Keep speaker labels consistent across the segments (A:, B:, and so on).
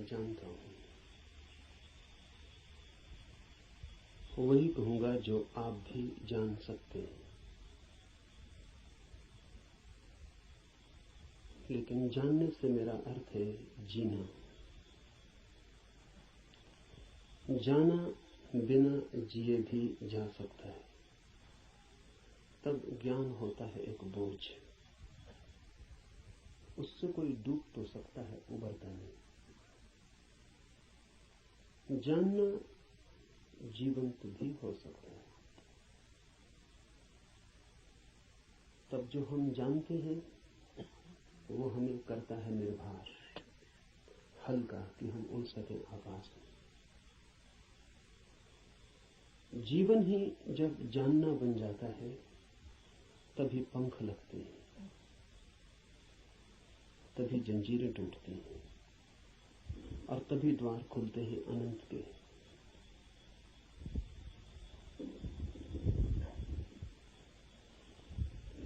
A: मैं जानता हूं वही कहूंगा जो आप भी जान सकते हैं, लेकिन जानने से मेरा अर्थ है जीना। जाना बिना जिए भी जा सकता है, तब ज्ञान होता है एक बोझ। उससे कोई डूब तो सकता है, उबरता नहीं। जानना जीवंत भी हो सकता है, तब जो हम जानते हैं वो हमें करता है निर्भर, हल्का, कि हम उड़ सकें आकाश में। जीवन ही जब जानना बन जाता है तभी पंख लगते हैं, तभी जंजीरें टूटती हैं और तभी द्वार खुलते हैं अनंत के।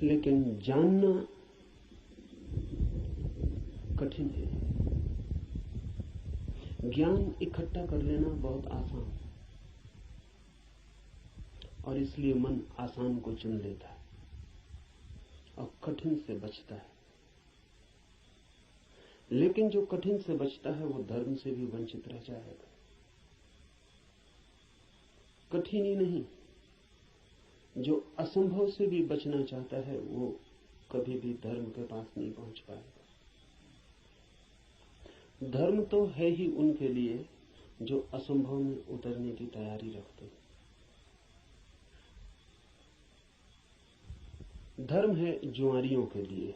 A: लेकिन जानना कठिन है। ज्ञान इकट्ठा कर लेना बहुत आसान है और इसलिए मन आसान को चुन लेता है और कठिन से बचता है। लेकिन जो कठिन से बचता है वो धर्म से भी वंचित रह जाएगा। कठिन ही नहीं, जो असंभव से भी बचना चाहता है वो कभी भी धर्म के पास नहीं पहुंच पाएगा। धर्म तो है ही उनके लिए जो असंभव में उतरने की तैयारी रखते हैं। धर्म है जुआरियों के लिए,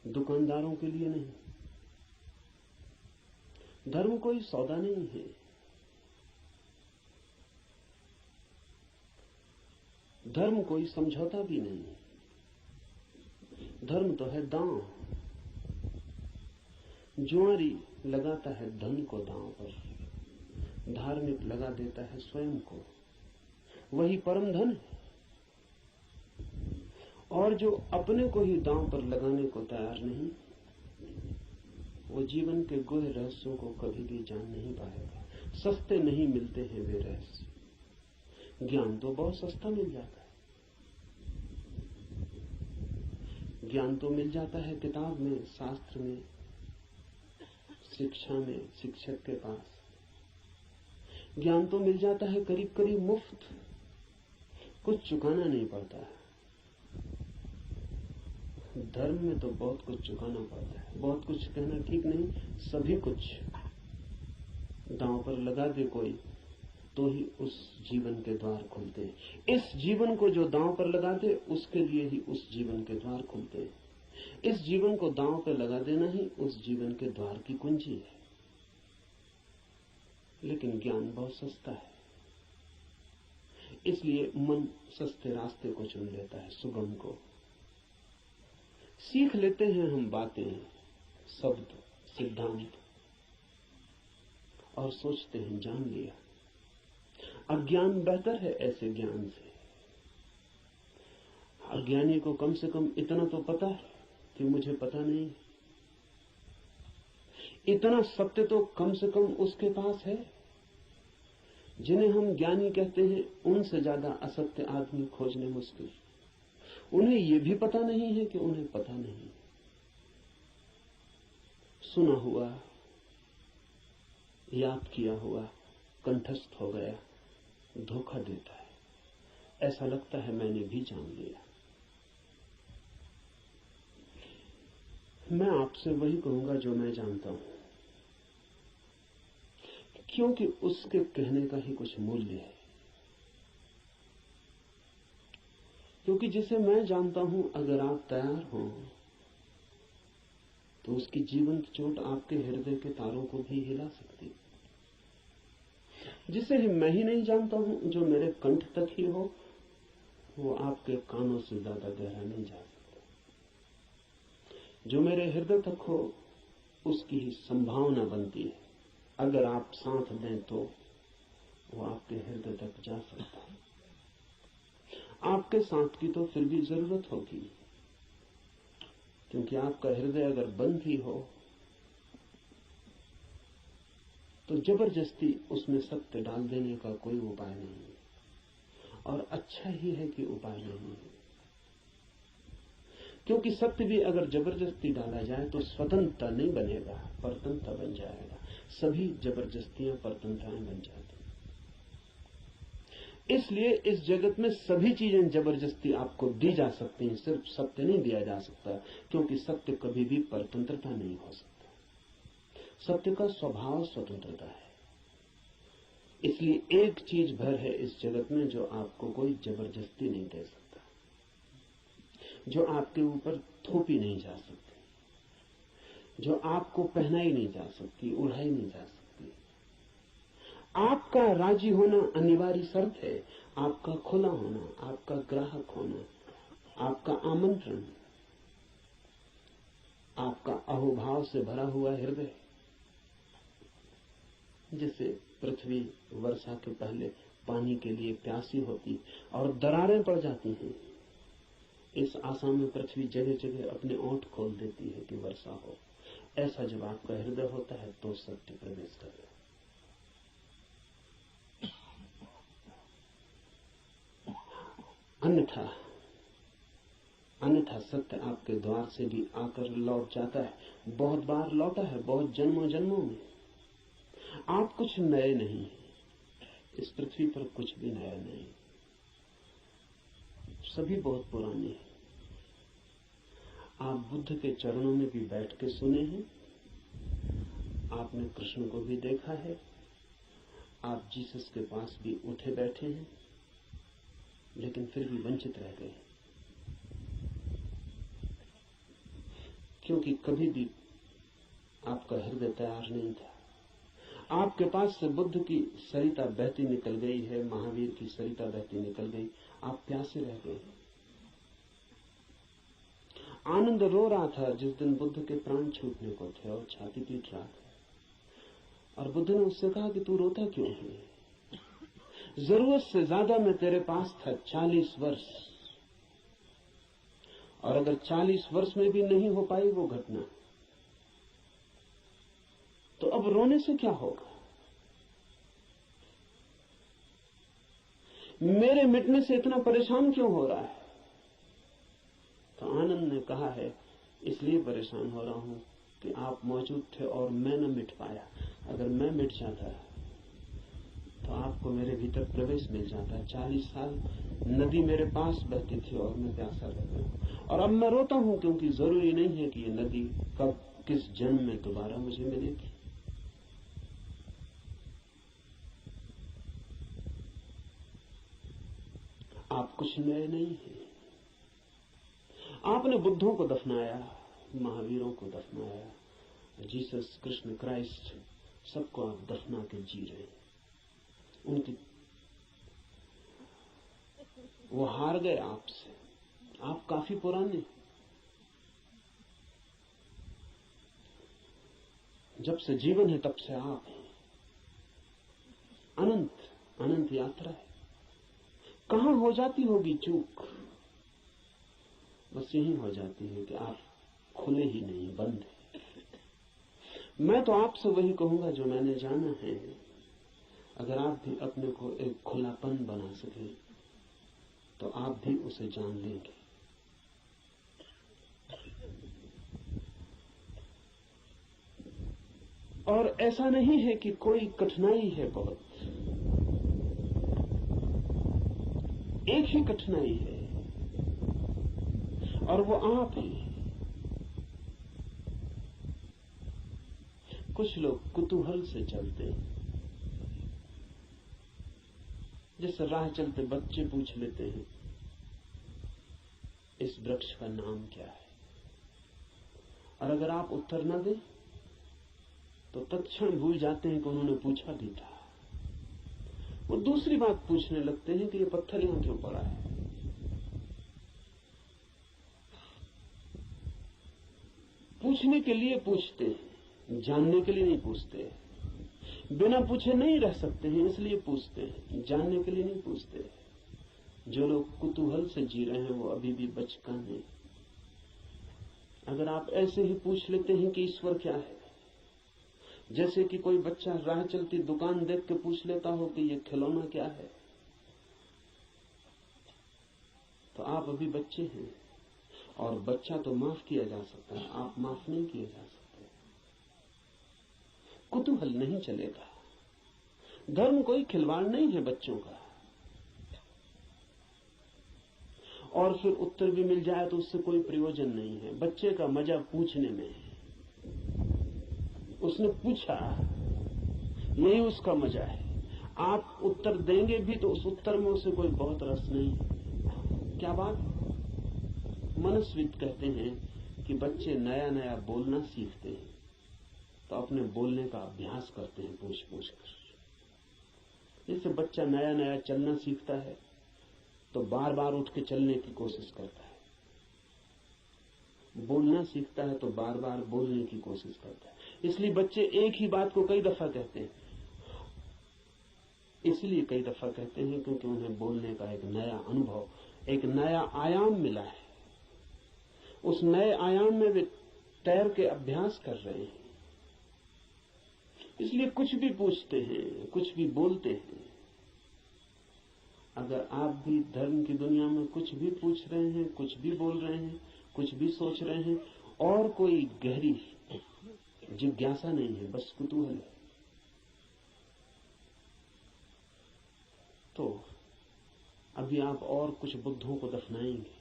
A: दुकानदारों के लिए नहीं। धर्म कोई सौदा नहीं है। धर्म कोई समझौता भी नहीं है। धर्म तो है दांव। जुआरी लगाता है धन को दांव पर, धार्मिक लगा देता है स्वयं को। वही परम धन है। और जो अपने को ही दांव पर लगाने को तैयार नहीं, वो जीवन के गुह रहस्यों को कभी भी जान नहीं पाएगा। सस्ते नहीं मिलते हैं वे रहस्य। ज्ञान तो बहुत सस्ता मिल जाता है। ज्ञान तो मिल जाता है किताब में, शास्त्र में, शिक्षा में, शिक्षक के पास। ज्ञान तो मिल जाता है करीब करीब मुफ्त, कुछ चुकाना नहीं पड़ता है। धर्म में तो बहुत कुछ चुकाना पड़ता है। बहुत कुछ कहना ठीक नहीं, सभी कुछ दांव पर लगा दे कोई तो ही उस जीवन के द्वार खुलते हैं। इस जीवन को जो दांव पर लगा दे उसके लिए ही उस जीवन के द्वार खुलते हैं। इस जीवन को दांव पर लगा देना ही उस जीवन के द्वार की कुंजी है। लेकिन ज्ञान बहुत सस्ता है, इसलिए मन सस्ते रास्ते को चुन लेता है, सुगम को। सीख लेते हैं हम बातें, शब्द, सिद्धांत और सोचते हैं जान लिया। अज्ञान बेहतर है ऐसे ज्ञान से। अज्ञानी को कम से कम इतना तो पता है कि मुझे पता नहीं। इतना सत्य तो कम से कम उसके पास है। जिन्हें हम ज्ञानी कहते हैं उनसे ज्यादा असत्य आदमी खोजने मुश्किल। उन्हें यह भी पता नहीं है कि उन्हें पता नहीं। सुना हुआ, याद किया हुआ कंठस्थ हो गया, धोखा देता है। ऐसा लगता है मैंने भी जान लिया। मैं आपसे वही कहूंगा जो मैं जानता हूं, क्योंकि उसके कहने का ही कुछ मूल्य है। क्योंकि जिसे मैं जानता हूं, अगर आप तैयार हो तो उसकी जीवंत चोट आपके हृदय के तारों को भी हिला सकती। जिसे मैं ही नहीं जानता हूं, जो मेरे कंठ तक ही हो, वो आपके कानों से ज्यादा गहरा नहीं जा सकता। जो मेरे हृदय तक हो उसकी ही संभावना बनती है। अगर आप साथ दें तो वो आपके हृदय तक जा सकता है। आपके साथ की तो फिर भी जरूरत होगी, क्योंकि आपका हृदय अगर बंद ही हो तो जबरदस्ती उसमें सत्य डाल देने का कोई उपाय नहीं है, और अच्छा ही है कि उपाय नहीं है। क्योंकि सत्य भी अगर जबरदस्ती डाला जाए तो स्वतंत्रता नहीं बनेगा, परतंत्रता बन जाएगा। सभी जबरदस्तियां परतंत्रताएं बन जाती। इसलिए इस जगत में सभी चीजें जबरदस्ती आपको दी जा सकती हैं, सिर्फ सत्य नहीं दिया जा सकता, क्योंकि सत्य कभी भी परतंत्रता नहीं हो सकता। सत्य का स्वभाव स्वतंत्रता है। इसलिए एक चीज भर है इस जगत में जो आपको कोई जबरदस्ती नहीं दे सकता, जो आपके ऊपर थोपी नहीं जा सकती, जो आपको पहनाई नहीं जा सकती, उड़ाई नहीं जा सकती। आपका राजी होना अनिवार्य शर्त है, आपका खुला होना, आपका ग्राहक होना, आपका आमंत्रण, आपका अहोभाव से भरा हुआ हृदय। जैसे पृथ्वी वर्षा के पहले पानी के लिए प्यासी होती और दरारें पड़ जाती हैं, इस आशा में पृथ्वी जगह जगह अपने ओंठ खोल देती है कि वर्षा हो। ऐसा जब आपका हृदय होता है तो सत्य प्रवेश कर रहा है। अन्यथा सत्य आपके द्वार से भी आकर लौट जाता है। बहुत बार लौटा है, बहुत जन्मों जन्मों में। आप कुछ नए नहीं, इस पृथ्वी पर कुछ भी नया नहीं, सभी बहुत पुराने हैं। आप बुद्ध के चरणों में भी बैठ के सुने हैं, आपने कृष्ण को भी देखा है, आप जीसस के पास भी उठे बैठे हैं, लेकिन फिर भी वंचित रह गए, क्योंकि कभी भी आपका हृदय तैयार नहीं था। आपके पास से बुद्ध की सरिता बहती निकल गई है, महावीर की सरिता बहती निकल गई, आप प्यासे रह गए। आनंद रो रहा था जिस दिन बुद्ध के प्राण छूटने को थे और छाती पीट रहा था, और बुद्ध ने उससे कहा कि तू रोता क्यों है? जरूरत से ज्यादा मैं तेरे पास था 40 वर्ष, और अगर 40 वर्ष में भी नहीं हो पाई वो घटना, तो अब रोने से क्या होगा? मेरे मिटने से इतना परेशान क्यों हो रहा है? तो आनंद ने कहा है, इसलिए परेशान हो रहा हूं कि आप मौजूद थे और मैं न मिट पाया। अगर मैं मिट जाता तो आपको मेरे भीतर प्रवेश मिल जाता। 40 साल नदी मेरे पास बहती थी और मैं प्यासा रह गया, और अब मैं रोता हूं क्योंकि जरूरी नहीं है कि ये नदी कब किस जन्म में दोबारा मुझे मिलेगी। आप कुछ नए नहीं हैं। आपने बुद्धों को दफनाया, महावीरों को दफनाया, जीसस, कृष्ण, क्राइस्ट, सबको आप दफना के जी रहे हैं। उनकी वो हार गए आपसे। आप काफी पुराने, जब से जीवन है तब से आप हैं। अनंत अनंत यात्रा है। कहां हो जाती होगी चूक? बस यही हो जाती है कि आप खुले ही नहीं, बंद है। मैं तो आपसे वही कहूंगा जो मैंने जाना है। अगर आप भी अपने को एक खुलापन बना सके तो आप भी उसे जान लेंगे। और ऐसा नहीं है कि कोई कठिनाई है बहुत, एक ही कठिनाई है और वो आप हैं। कुछ लोग कुतूहल से चलते हैं, जैसे राह चलते बच्चे पूछ लेते हैं इस वृक्ष का नाम क्या है, और अगर आप उत्तर न दें तो तत्क्षण भूल जाते हैं कि उन्होंने पूछा भी था। वो दूसरी बात पूछने लगते हैं कि ये पत्थर यहां क्यों पड़ा है। पूछने के लिए पूछते हैं, जानने के लिए नहीं पूछते। बिना पूछे नहीं रह सकते हैं, इसलिए पूछते हैं, जानने के लिए नहीं पूछते। जो लोग कुतूहल से जी रहे हैं वो अभी भी बचकाने हैं। अगर आप ऐसे ही पूछ लेते हैं कि ईश्वर क्या है, जैसे कि कोई बच्चा राह चलती दुकान देख के पूछ लेता हो कि ये खिलौना क्या है, तो आप अभी बच्चे हैं, और बच्चा तो माफ किया जा सकता है, आप माफ नहीं किए जा सकते। कुतूहल नहीं चलेगा। धर्म कोई खिलवाड़ नहीं है बच्चों का, और फिर उत्तर भी मिल जाए तो उससे कोई प्रयोजन नहीं है। बच्चे का मजा पूछने में है। उसने पूछा, यही उसका मजा है। आप उत्तर देंगे भी तो उस उत्तर में उसे कोई बहुत रस नहीं है। क्या बात? मनस्विद कहते हैं कि बच्चे नया नया बोलना सीखते हैं तो अपने बोलने का अभ्यास करते हैं पूछ पूछ कर। जैसे बच्चा नया नया चलना सीखता है तो बार बार उठ के चलने की कोशिश करता है, बोलना सीखता है तो बार बार बोलने की कोशिश करता है। इसलिए बच्चे एक ही बात को कई दफा कहते हैं, इसलिए कई दफा कहते हैं क्योंकि उन्हें बोलने का एक नया अनुभव, एक नया आयाम मिला है। उस नए आयाम में वे तैर के अभ्यास कर रहे हैं, इसलिए कुछ भी पूछते हैं, कुछ भी बोलते हैं। अगर आप भी धर्म की दुनिया में कुछ भी पूछ रहे हैं, कुछ भी बोल रहे हैं, कुछ भी सोच रहे हैं, और कोई गहरी जिज्ञासा नहीं है, बस कुतूहल है, तो अभी आप और कुछ बुद्धों को दफनाएंगे।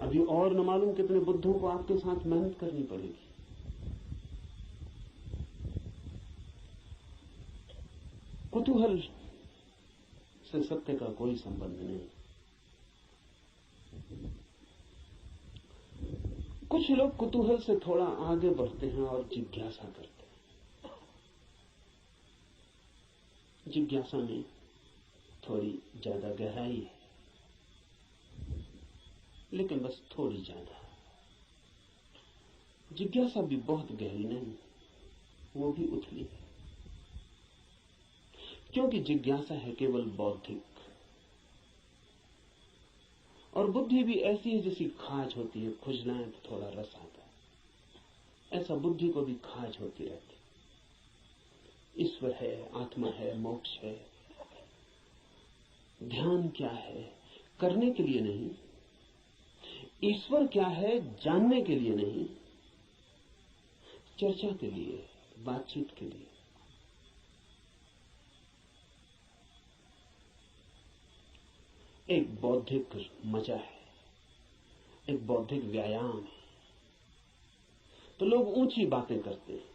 A: अभी और न मालूम कितने बुद्धों को आपके साथ मेहनत करनी पड़ेगी। कुतूहल से सत्य का कोई संबंध नहीं। कुछ लोग कुतूहल से थोड़ा आगे बढ़ते हैं और जिज्ञासा करते हैं। जिज्ञासा में थोड़ी ज्यादा गहराई है, लेकिन बस थोड़ी ज्यादा। जिज्ञासा भी बहुत गहरी नहीं, वो भी उथली है, क्योंकि जिज्ञासा है केवल बौद्धिक, और बुद्धि भी ऐसी है जैसी खाज होती है, खुजलाएं तो थोड़ा रस आता है, ऐसा बुद्धि को भी खाज होती रहती। ईश्वर है, आत्मा है, मोक्ष है, ध्यान क्या है, करने के लिए नहीं। ईश्वर क्या है, जानने के लिए नहीं, चर्चा के लिए, बातचीत के लिए। एक बौद्धिक मजा है, एक बौद्धिक व्यायाम है, तो लोग ऊंची बातें करते हैं,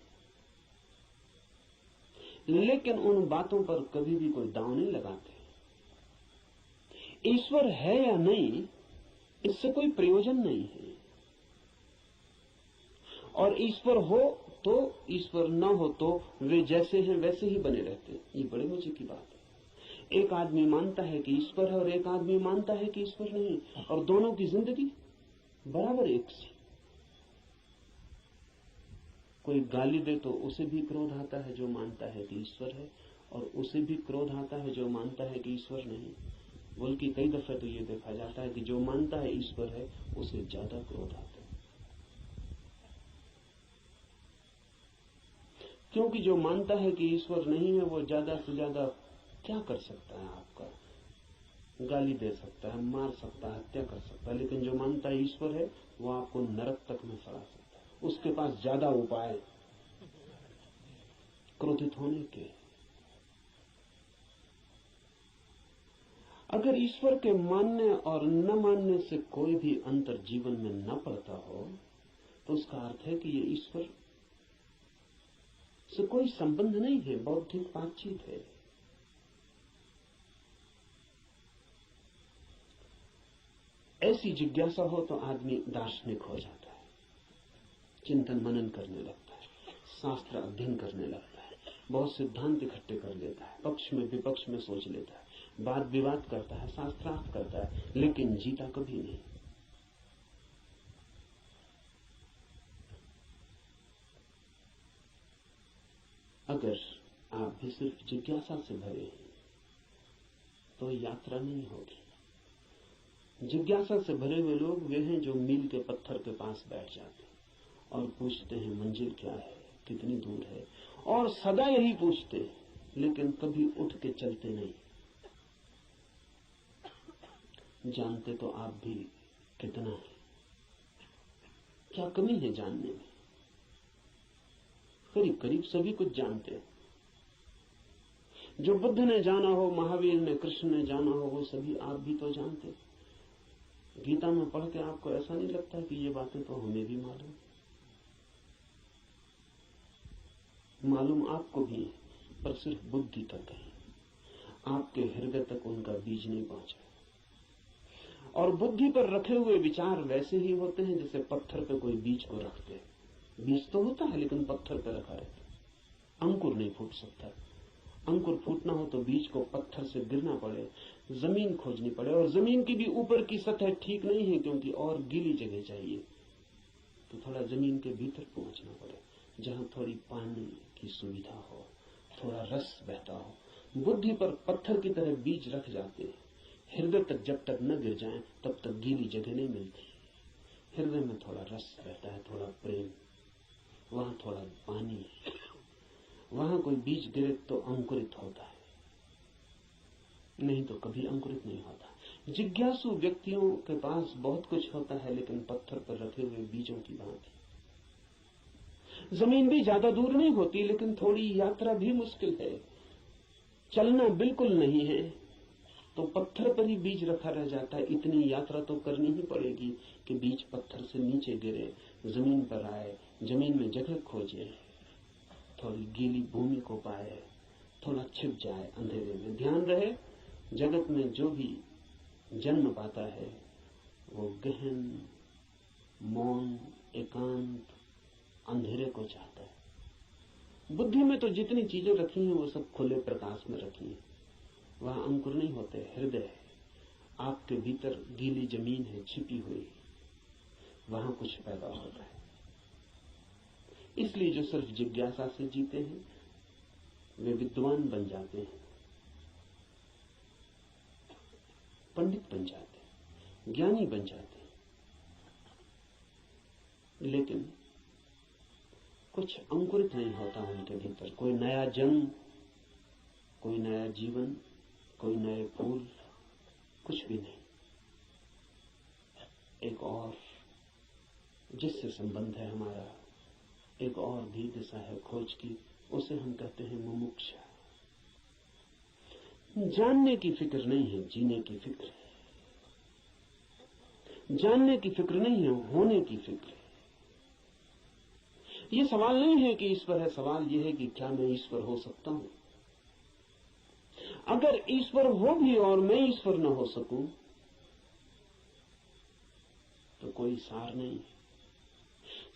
A: लेकिन उन बातों पर कभी भी कोई दांव नहीं लगाते। ईश्वर है या नहीं, इससे कोई प्रयोजन नहीं है, और ईश्वर हो तो, ईश्वर न हो तो वे जैसे हैं वैसे ही बने रहते हैं। ये बड़े मजे की बात है। एक आदमी मानता है कि ईश्वर है और एक आदमी मानता है कि ईश्वर नहीं, और दोनों की जिंदगी बराबर एक सी। कोई गाली दे तो उसे भी क्रोध आता है जो मानता है कि ईश्वर है, और उसे भी क्रोध आता है जो मानता है कि ईश्वर नहीं। बल्कि कई दफे तो ये देखा जाता है कि जो मानता है ईश्वर है उसे ज्यादा क्रोध आता है, क्योंकि जो मानता है कि ईश्वर नहीं है वो ज्यादा से ज्यादा क्या कर सकता है, आपका गाली दे सकता है, मार सकता है, हत्या कर सकता है। लेकिन जो मानता है ईश्वर है वो आपको नरक तक में सड़ा सकता है। उसके पास ज्यादा उपाय क्रोधित होने के। अगर ईश्वर के मानने और न मानने से कोई भी अंतर जीवन में न पड़ता हो तो उसका अर्थ है कि ये ईश्वर से कोई संबंध नहीं है, बौद्धिक बातचीत है। ऐसी जिज्ञासा हो तो आदमी दार्शनिक हो जाता है, चिंतन मनन करने लगता है, शास्त्र अध्ययन करने लगता है, बहुत सिद्धांत इकट्ठे कर लेता है, पक्ष में विपक्ष में सोच लेता है, वाद विवाद करता है, शास्त्रार्थ करता है, लेकिन जीता कभी नहीं। अगर आप भी सिर्फ जिज्ञासा से भरे हैं तो यात्रा नहीं होगी। जिज्ञासा से भरे हुए लोग वे हैं जो मील के पत्थर के पास बैठ जाते हैं और पूछते हैं मंजिल क्या है, कितनी दूर है, और सदा यही पूछते हैं, लेकिन कभी उठ के चलते नहीं। जानते तो आप भी कितना है, क्या कमी है जानने में? करीब करीब सभी कुछ जानते हैं। जो बुद्ध ने जाना हो, महावीर ने, कृष्ण ने जाना हो, वो सभी आप भी तो जानते। गीता में पढ़ के आपको ऐसा नहीं लगता कि ये बातें तो हमें भी मालूम आपको भी है, पर सिर्फ बुद्धि तक है, आपके हृदय तक उनका बीज नहीं पहुंचा। और बुद्धि पर रखे हुए विचार वैसे ही होते हैं जैसे पत्थर पे कोई बीज को रखते हैं। बीज तो होता है लेकिन पत्थर पे रखा रहता है, अंकुर नहीं फूट सकता। अंकुर फूटना हो तो बीज को पत्थर से गिरना पड़े, जमीन खोजनी पड़े, और जमीन की भी ऊपर की सतह ठीक नहीं है, क्योंकि और गीली जगह चाहिए, तो थोड़ा जमीन के भीतर पहुंचना पड़े, जहां थोड़ी पानी की सुविधा हो, थोड़ा रस बहता हो। बुद्धि पर पत्थर की तरह बीज रख जाते हैं, हृदय तक जब तक न गिर जाएं तब तक गीली जगह नहीं मिलती। हृदय में थोड़ा रस रहता है, थोड़ा प्रेम, वहां थोड़ा पानी, वहां कोई बीज गिरे तो अंकुरित होता है, नहीं तो कभी अंकुरित नहीं होता। जिज्ञासु व्यक्तियों के पास बहुत कुछ होता है, लेकिन पत्थर पर रखे हुए बीजों की भांति। जमीन भी ज्यादा दूर नहीं होती, लेकिन थोड़ी यात्रा भी मुश्किल है, चलना बिल्कुल नहीं है, तो पत्थर पर ही बीज रखा रह जाता है। इतनी यात्रा तो करनी ही पड़ेगी कि बीज पत्थर से नीचे गिरे, जमीन पर आए, जमीन में जगह खोजे, थोड़ी गीली भूमि को पाए, थोड़ा छिप जाए अंधेरे में। ध्यान रहे, जगत में जो भी जन्म पाता है वो गहन, मौन, एकांत, अंधेरे को चाहता है। बुद्धि में तो जितनी चीजें रखी हैं वो सब खुले प्रकाश में रखी हैं, वहां अंकुर नहीं होते। हृदय है, आपके भीतर गीली जमीन है छिपी हुई, वहां कुछ पैदा होता है। इसलिए जो सिर्फ जिज्ञासा से जीते हैं वे विद्वान बन जाते हैं, पंडित बन जाते हैं, ज्ञानी बन जाते हैं, लेकिन कुछ अंकुरित नहीं होता उनके भीतर। कोई नया जन्म, कोई नया जीवन, कोई नए फूल, कुछ भी नहीं। एक और जिससे संबंध है हमारा, एक और भी दिशा है खोज की, उसे हम कहते हैं मुमुक्षा। जानने की फिक्र नहीं है, जीने की फिक्र है। जानने की फिक्र नहीं है, होने की फिक्र है। ये सवाल नहीं है कि ईश्वर है, सवाल यह है कि क्या मैं ईश्वर हो सकता हूं। अगर ईश्वर हो भी और मैं ईश्वर न हो सकूं तो कोई सार नहीं है।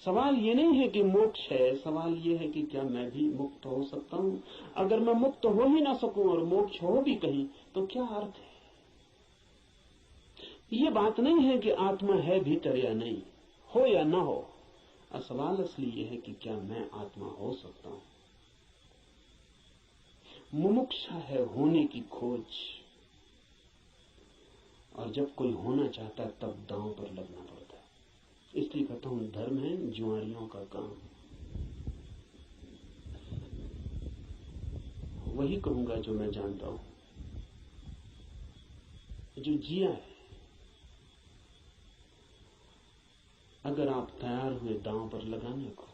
A: सवाल ये नहीं है कि मोक्ष है, सवाल ये है कि क्या मैं भी मुक्त हो सकता हूं। अगर मैं मुक्त हो ही ना सकूं और मोक्ष हो भी कहीं तो क्या अर्थ है। ये बात नहीं है कि आत्मा है भीतर या नहीं, हो या ना हो। सवाल असली ये है कि क्या मैं आत्मा हो सकता हूं। मुमुक्षा है होने की खोज, और जब कोई होना चाहता है तब दांव पर लगना पड़ता है। इसलिए कहता हूं धर्म है जुआरियों का काम। वही कहूंगा जो मैं जानता हूं, जो जिया है। अगर आप तैयार हुए दांव पर लगाने को,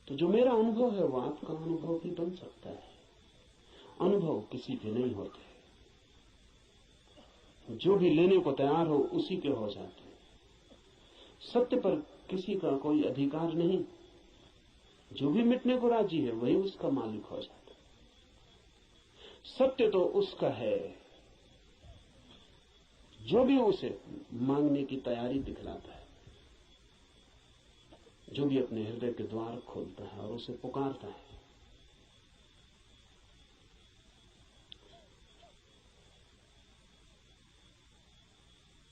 A: तो जो मेरा अनुभव है वो आपका अनुभव भी बन सकता है। अनुभव किसी के नहीं होते, जो भी लेने को तैयार हो उसी के हो जाते हैं। सत्य पर किसी का कोई अधिकार नहीं, जो भी मिटने को राजी है वही उसका मालिक हो जाता है। सत्य तो उसका है जो भी उसे मांगने की तैयारी दिखलाता है, जो भी अपने हृदय के द्वार खोलता है और उसे पुकारता है।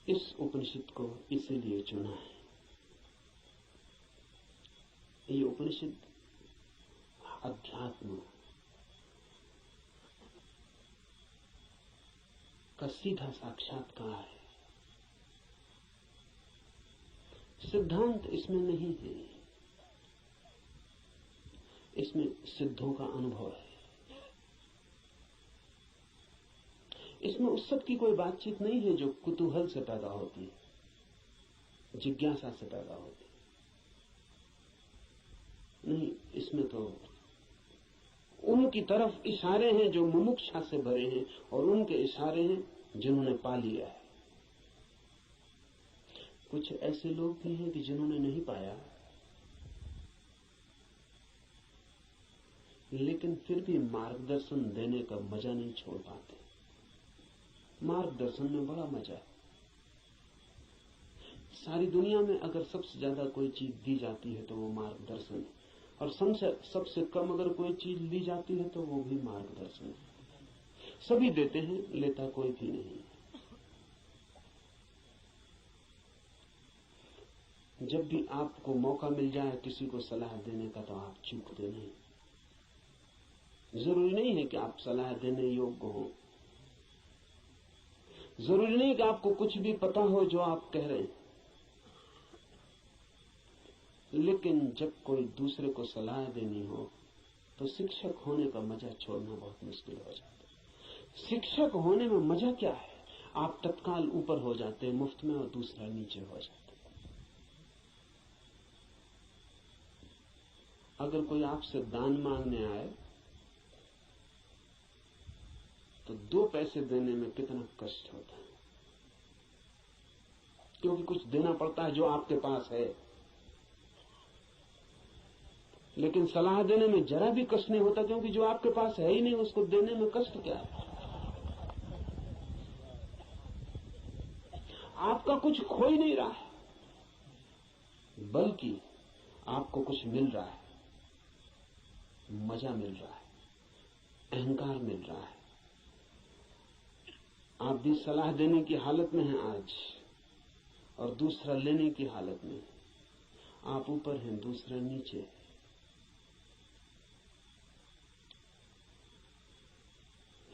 A: इस उपनिषद को इसीलिए चुना है। ये उपनिषद अध्यात्म का सीधा साक्षात्कार है। सिद्धांत इसमें नहीं है, इसमें सिद्धों का अनुभव है। इसमें उस सब की कोई बातचीत नहीं है जो कुतूहल से पैदा होती है, जिज्ञासा से पैदा होती है। नहीं, इसमें तो उनकी तरफ इशारे हैं जो मुमुक्षा से भरे हैं, और उनके इशारे हैं जिन्होंने पा लिया है। कुछ ऐसे लोग भी हैं कि जिन्होंने नहीं पाया, लेकिन फिर भी मार्गदर्शन देने का मजा नहीं छोड़ पाते। मार्गदर्शन में बड़ा मजा है। सारी दुनिया में अगर सबसे ज्यादा कोई चीज दी जाती है तो वो मार्गदर्शन है, और सबसे कम अगर कोई चीज ली जाती है तो वो भी मार्गदर्शन है। सभी देते हैं, लेता कोई भी नहीं। जब भी आपको मौका मिल जाए किसी को सलाह देने का, तो आप चूकते नहीं। जरूरी नहीं है कि आप सलाह देने योग्य हो, जरूरी नहीं कि आपको कुछ भी पता हो जो आप कह रहे हैं, लेकिन जब कोई दूसरे को सलाह देनी हो तो शिक्षक होने का मजा छोड़ना बहुत मुश्किल हो जाता है। शिक्षक होने में मजा क्या है? आप तत्काल ऊपर हो जाते हैं मुफ्त में, और दूसरा नीचे हो जाता है। अगर कोई आपसे दान मांगने आए तो 2 पैसे देने में कितना कष्ट होता है, क्योंकि कुछ देना पड़ता है जो आपके पास है। लेकिन सलाह देने में जरा भी कष्ट नहीं होता, क्योंकि जो आपके पास है ही नहीं, उसको देने में कष्ट क्या है? आपका कुछ खो ही नहीं रहा है, बल्कि आपको कुछ मिल रहा है, मजा मिल रहा है, अहंकार मिल रहा है। आप भी सलाह देने की हालत में हैं आज, और दूसरा लेने की हालत में। आप ऊपर हैं, दूसरा नीचे है।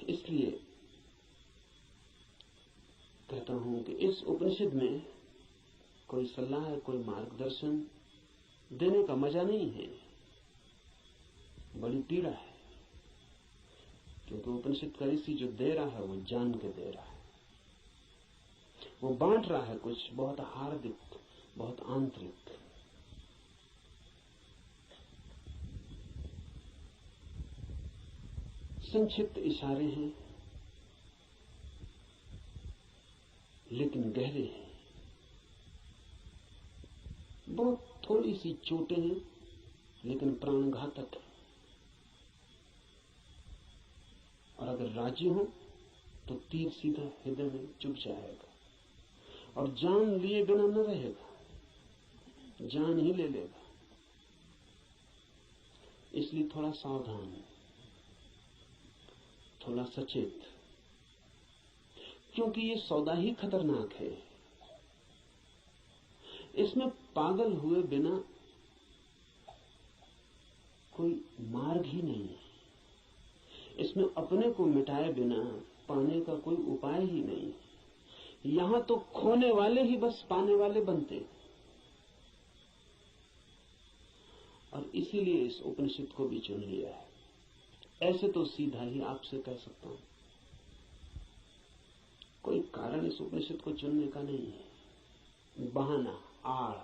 A: इसलिए कहता हूं कि इस उपनिषद में कोई सलाह, कोई मार्गदर्शन देने का मजा नहीं है, बड़ी पीड़ा है। क्योंकि उपनिषद का ऋषि जो दे रहा है वो जान के दे रहा है, वो बांट रहा है कुछ बहुत हार्दिक, बहुत आंतरिक। संक्षिप्त इशारे हैं, लेकिन गहरे हैं। बहुत थोड़ी सी चोटें हैं, लेकिन प्राणघातक है। और अगर राजी हो तो तीर सीधा हृदय में चुभ जाएगा, और जान लिए बिना न रहेगा, जान ही ले लेगा। इसलिए थोड़ा सावधान, थोड़ा सचेत, क्योंकि ये सौदा ही खतरनाक है। इसमें पागल हुए बिना कोई मार्ग ही नहीं है। इसमें अपने को मिटाए बिना पाने का कोई उपाय ही नहीं। यहां तो खोने वाले ही बस पाने वाले बनते हैं। और इसीलिए इस उपनिषद को भी चुन लिया है। ऐसे तो सीधा ही आपसे कह सकता हूं, कोई कारण इस उपनिषद को चुनने का नहीं है। बहाना, आड़,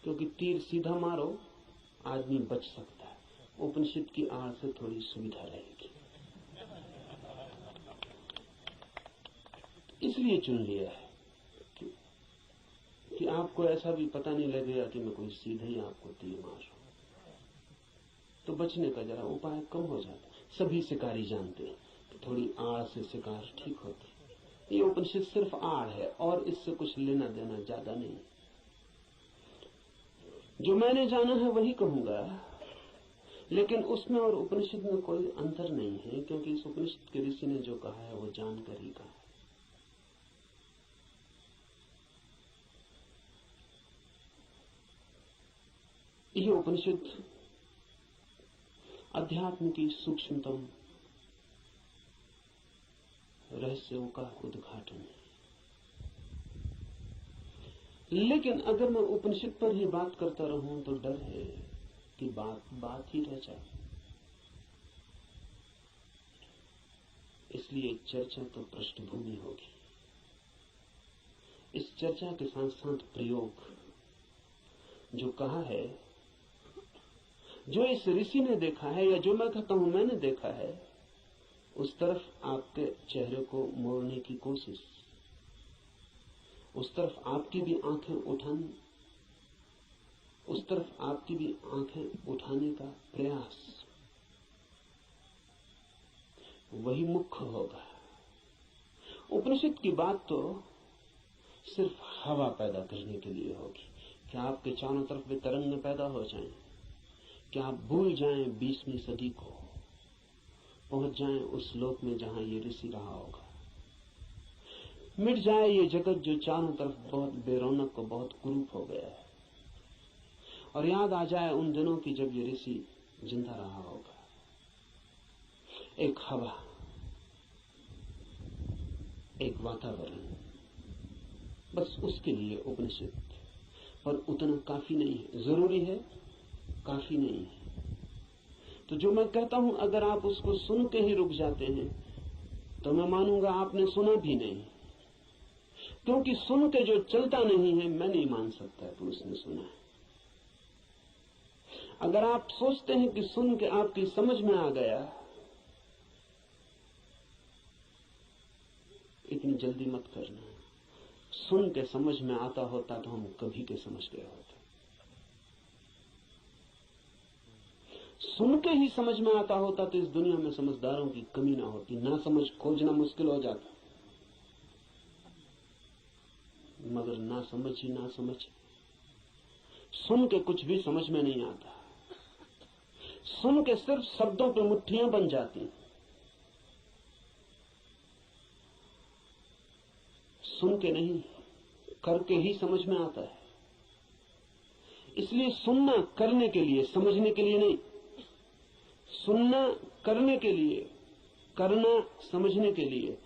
A: क्योंकि तीर सीधा मारो आदमी बच सकता है, उपनिषद की आड़ से थोड़ी सुविधा रहेगी, इसलिए चुन लिया है कि आपको ऐसा भी पता नहीं लगेगा कि मैं कोई सीधे ही आपको तीर मार रहा हूं। तो बचने का जरा उपाय कम हो जाता है। सभी शिकारी जानते हैं कि थोड़ी आड़ से शिकार ठीक होती है। ये उपनिषद सिर्फ आड़ है, और इससे कुछ लेना देना ज्यादा नहीं। जो मैंने जाना है वही कहूंगा, लेकिन उसमें और उपनिषद में कोई अंतर नहीं है, क्योंकि इस उपनिषद के ऋषि ने जो कहा है वो जानकर ही कहा है। यह उपनिषद अध्यात्म की सूक्ष्मतम रहस्यों का उद्घाटन है। लेकिन अगर मैं उपनिषद पर ही बात करता रहूं तो डर है कि बात ही रह जाए। इसलिए चर्चा तो पृष्ठभूमि होगी। इस चर्चा के साथ साथ प्रयोग, जो कहा है, जो इस ऋषि ने देखा है या जो मैं कहता हूं मैंने देखा है, उस तरफ आपके चेहरे को मोड़ने की कोशिश, उस तरफ आपकी भी आंखें उठाने, उस तरफ आपकी भी आंखें उठाने का प्रयास, वही मुख्य होगा। उपनिषद की बात तो सिर्फ हवा पैदा करने के लिए होगी कि आपके चारों तरफ वे तरंगें पैदा हो जाएं, कि आप भूल जाएं 20वीं सदी को, पहुंच जाएं उस लोक में जहां ये ऋषि रहा होगा। मिट जाए ये जगत जो चारों तरफ बहुत बेरौनक और बहुत कुरूप हो गया है, और याद आ जाए उन दिनों की जब ये ऋषि जिंदा रहा होगा। एक हवा, एक वातावरण, बस उसके लिए उपनिषद। पर उतना काफी नहीं है, जरूरी है, काफी नहीं है। तो जो मैं कहता हूं अगर आप उसको सुन के ही रुक जाते हैं तो मैं मानूंगा आपने सुना भी नहीं, क्योंकि सुन के जो चलता नहीं है मैं नहीं मान सकता कि उसने सुना है। अगर आप सोचते हैं कि सुन के आपकी समझ में आ गया, इतनी जल्दी मत करना। सुन के समझ में आता होता तो हम कभी के समझ गए होते। सुन के ही समझ में आता होता तो इस दुनिया में समझदारों की कमी ना होती, ना समझ खोजना मुश्किल हो जाता। मगर ना समझ ही ना समझ, सुन के कुछ भी समझ में नहीं आता। सुन के सिर्फ शब्दों पे मुट्ठियां बन जाती। सुन के नहीं, करके ही समझ में आता है। इसलिए सुनना करने के लिए, समझने के लिए नहीं। सुनना करने के लिए, करना समझने के लिए।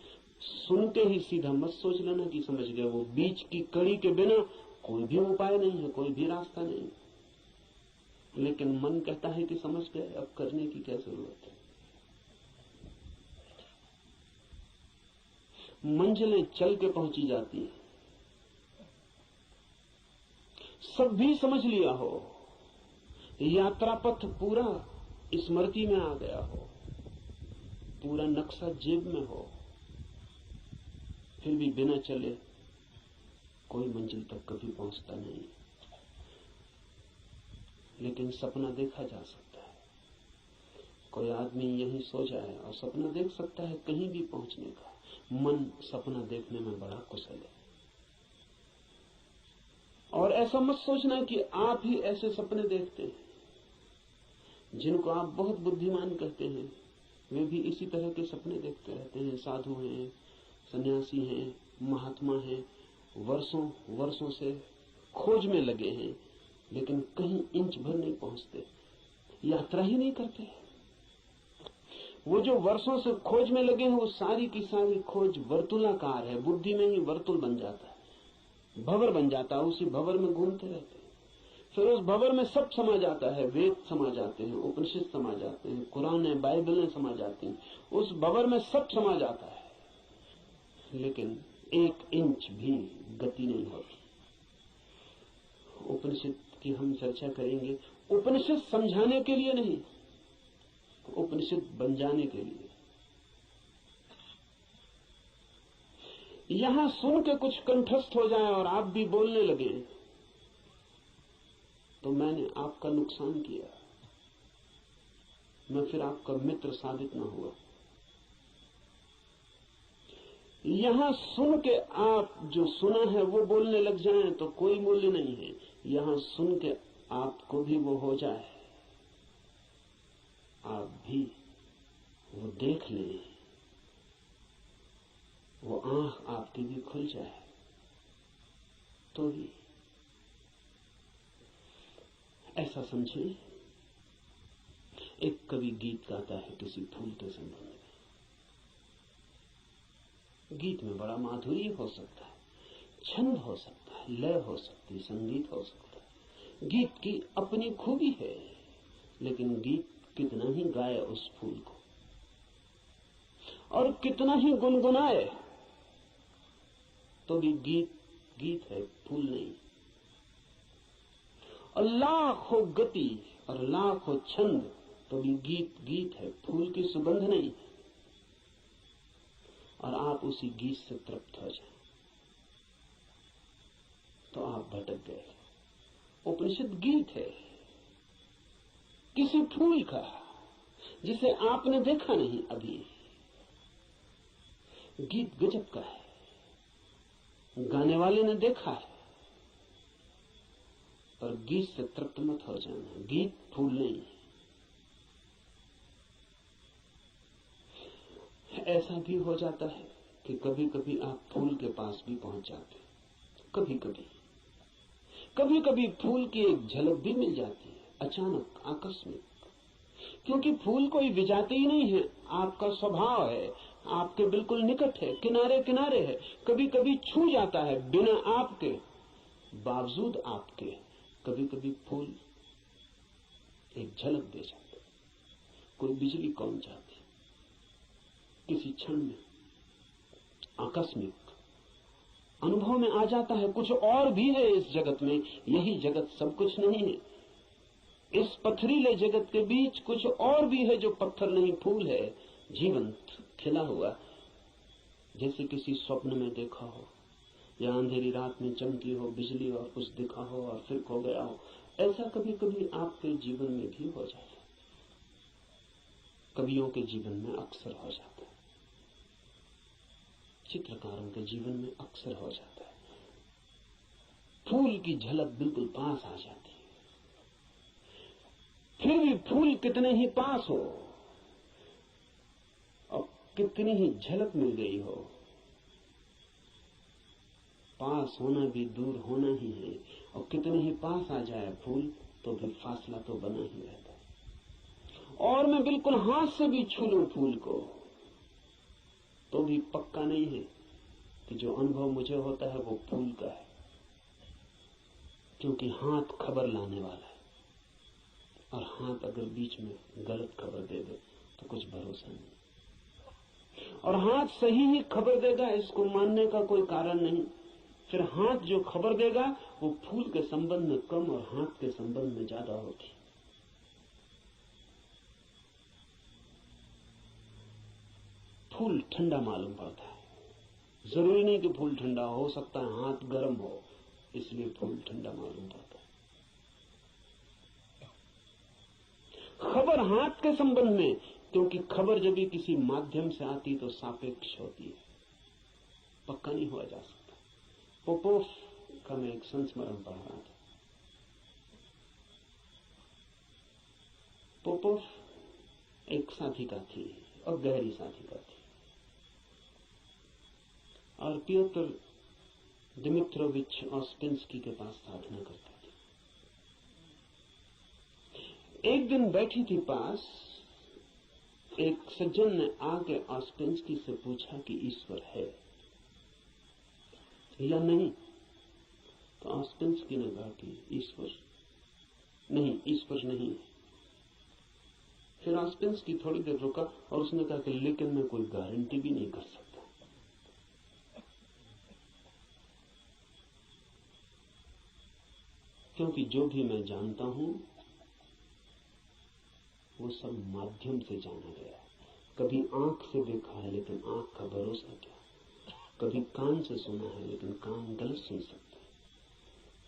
A: सुनते ही सीधा मत सोच लेना कि समझ गए। वो बीच की कड़ी के बिना कोई भी उपाय नहीं है, कोई भी रास्ता नहीं। लेकिन मन कहता है कि समझ गए, अब करने की क्या जरूरत है। मंजिलें चल के पहुंची जाती हैं। सब भी समझ लिया हो, यात्रा पथ पूरा स्मृति में आ गया हो, पूरा नक्शा जेब में हो, फिर भी बिना चले कोई मंजिल तक कभी पहुंचता नहीं। लेकिन सपना देखा जा सकता है। कोई आदमी यहीं सो जाए और सपना देख सकता है कहीं भी पहुंचने का। मन सपना देखने में बड़ा कुशल है। और ऐसा मत सोचना कि आप ही ऐसे सपने देखते हैं। जिनको आप बहुत बुद्धिमान कहते हैं वे भी इसी तरह के सपने देखते रहते हैं। साधु हैं, सन्यासी हैं, महात्मा हैं, वर्षों वर्षों से खोज में लगे हैं, लेकिन कहीं इंच भर नहीं पहुंचते, यात्रा ही नहीं करते। वो जो वर्षों से खोज में लगे हैं वो सारी की सारी खोज वर्तुलाकार है। बुद्धि में ही वर्तुल बन जाता है, भंवर बन जाता है, उसी भंवर में घूमते रहते हैं। फिर उस भंवर में सब समा जाता है, वेद समा जाते हैं, उपनिषद समा जाते हैं, कुरान है, बाइबलें समा जाती हैं। उस भंवर में सब समा जाता है, लेकिन एक इंच भी गति नहीं होती। उपनिषद की हम चर्चा करेंगे, उपनिषद समझाने के लिए नहीं, उपनिषद बन जाने के लिए। यहां सुन के कुछ कंठस्थ हो जाए और आप भी बोलने लगे तो मैंने आपका नुकसान किया, मैं फिर आपका मित्र साबित न हुआ। यहां सुन के आप जो सुना है वो बोलने लग जाएं तो कोई मूल्य नहीं है। यहां सुन के आपको भी वो हो जाए, आप भी वो देख लें, वो आंख आपकी भी खुल जाए तो ही। ऐसा समझें, एक कवि गीत गाता है किसी फूल के संबंध में। गीत में बड़ा माधुर्य हो सकता है, छंद हो सकता है, लय हो सकती, संगीत हो सकता है। गीत की अपनी खूबी है, लेकिन गीत कितना ही गाए उस फूल को और कितना ही गुनगुनाए, तो भी गीत गीत है, फूल नहीं। और लाख हो गति और लाख हो छंद, तो भी गीत गीत है, फूल की सुगंध नहीं। और आप उसी गीत से तृप्त हो जाए तो आप भटक गए। उपनिषद गीत है किसी फूल का जिसे आपने देखा नहीं अभी। गीत गजब का है, गाने वाले ने देखा है, पर गीत से तृप्त मत हो जाना। गीत फूल नहीं है। ऐसा भी हो जाता है कि कभी कभी आप फूल के पास भी पहुंच जाते हैं। कभी कभी फूल की एक झलक भी मिल जाती है, अचानक, आकस्मिक। क्योंकि फूल कोई विजाती ही नहीं है, आपका स्वभाव है, आपके बिल्कुल निकट है, किनारे किनारे है। कभी कभी छू जाता है बिना आपके, बावजूद आपके। कभी कभी फूल एक झलक दे जाता है, कोई बिजली कौन जाती, किसी क्षण में आकस्मिक अनुभव में आ जाता है। कुछ और भी है इस जगत में, यही जगत सब कुछ नहीं है। इस पथरीले जगत के बीच कुछ और भी है जो पत्थर नहीं, फूल है, जीवंत खिला हुआ, जैसे किसी स्वप्न में देखा हो या अंधेरी रात में चमकी हो बिजली और कुछ दिखा हो और फिर खो गया हो। ऐसा कभी कभी आपके जीवन में भी हो जाता है, कवियों के जीवन में अक्सर हो जाता है, चित्रकारों के जीवन में अक्सर हो जाता है। फूल की झलक बिल्कुल पास आ जाती है, फिर भी फूल कितने ही पास हो और कितनी ही झलक मिल गई हो, पास होना भी दूर होना ही है। और कितने ही पास आ जाए फूल तो भी फासला तो बना ही रहता है। और मैं बिल्कुल हाथ से भी छू लूं फूल को तो भी पक्का नहीं है कि जो अनुभव मुझे होता है वो फूल का है, क्योंकि हाथ खबर लाने वाला है। और हाथ अगर बीच में गलत खबर दे दे तो कुछ भरोसा नहीं। और हाथ सही ही खबर देगा, इसको मानने का कोई कारण नहीं। फिर हाथ जो खबर देगा वो फूल के संबंध में कम और हाथ के संबंध में ज्यादा होगी। फूल ठंडा मालूम पड़ता है, जरूरी नहीं कि फूल ठंडा हो सकता है हाथ गर्म हो, इसलिए फूल ठंडा मालूम पड़ता है। खबर हाथ के संबंध में, क्योंकि खबर जब भी किसी माध्यम से आती तो सापेक्ष होती है, पक्का नहीं हुआ जा सकता। पोपोव का मैं एक संस्मरण पढ़ रहा था। पोपोव एक साधिका थी और गहरी साधिका थी, और पियोत्र दिमित्रोविच ऑस्पेंस्की के पास साधना करता था। एक दिन बैठी थी पास, एक सज्जन ने आके ऑस्पेंस्की से पूछा कि ईश्वर है या नहीं। तो ऑस्पेंस्की ने कहा कि ईश्वर नहीं। फिर ऑस्पेंस्की थोड़ी देर रुका और उसने कहा कि लेकिन मैं कोई गारंटी भी नहीं कर सकता। क्योंकि जो भी मैं जानता हूं वो सब माध्यम से जाना गया। कभी आंख से देखा है लेकिन आंख का भरोसा क्या, कभी कान से सुना है लेकिन कान गलत सुन सकते,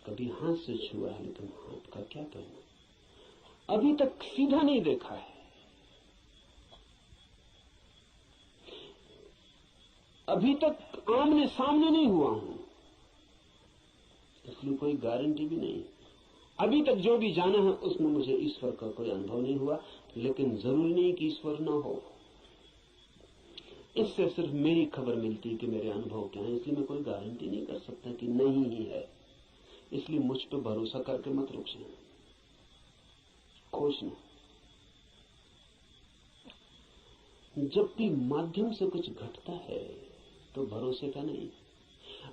A: कभी हाथ से छुआ है लेकिन हाथ का क्या कहना। अभी तक सीधा नहीं देखा है, अभी तक आमने सामने नहीं हुआ हूं, इसलिए कोई गारंटी भी नहीं। अभी तक जो भी जाना है उसमें मुझे ईश्वर का कोई अनुभव नहीं हुआ, लेकिन जरूरी नहीं कि ईश्वर ना हो। इससे सिर्फ मेरी खबर मिलती है कि मेरे अनुभव क्या है, इसलिए मैं कोई गारंटी नहीं कर सकता कि नहीं ही है। इसलिए मुझ पर भरोसा करके मत रुक जाना, खोजना। जब भी माध्यम से कुछ घटता है तो भरोसे का नहीं।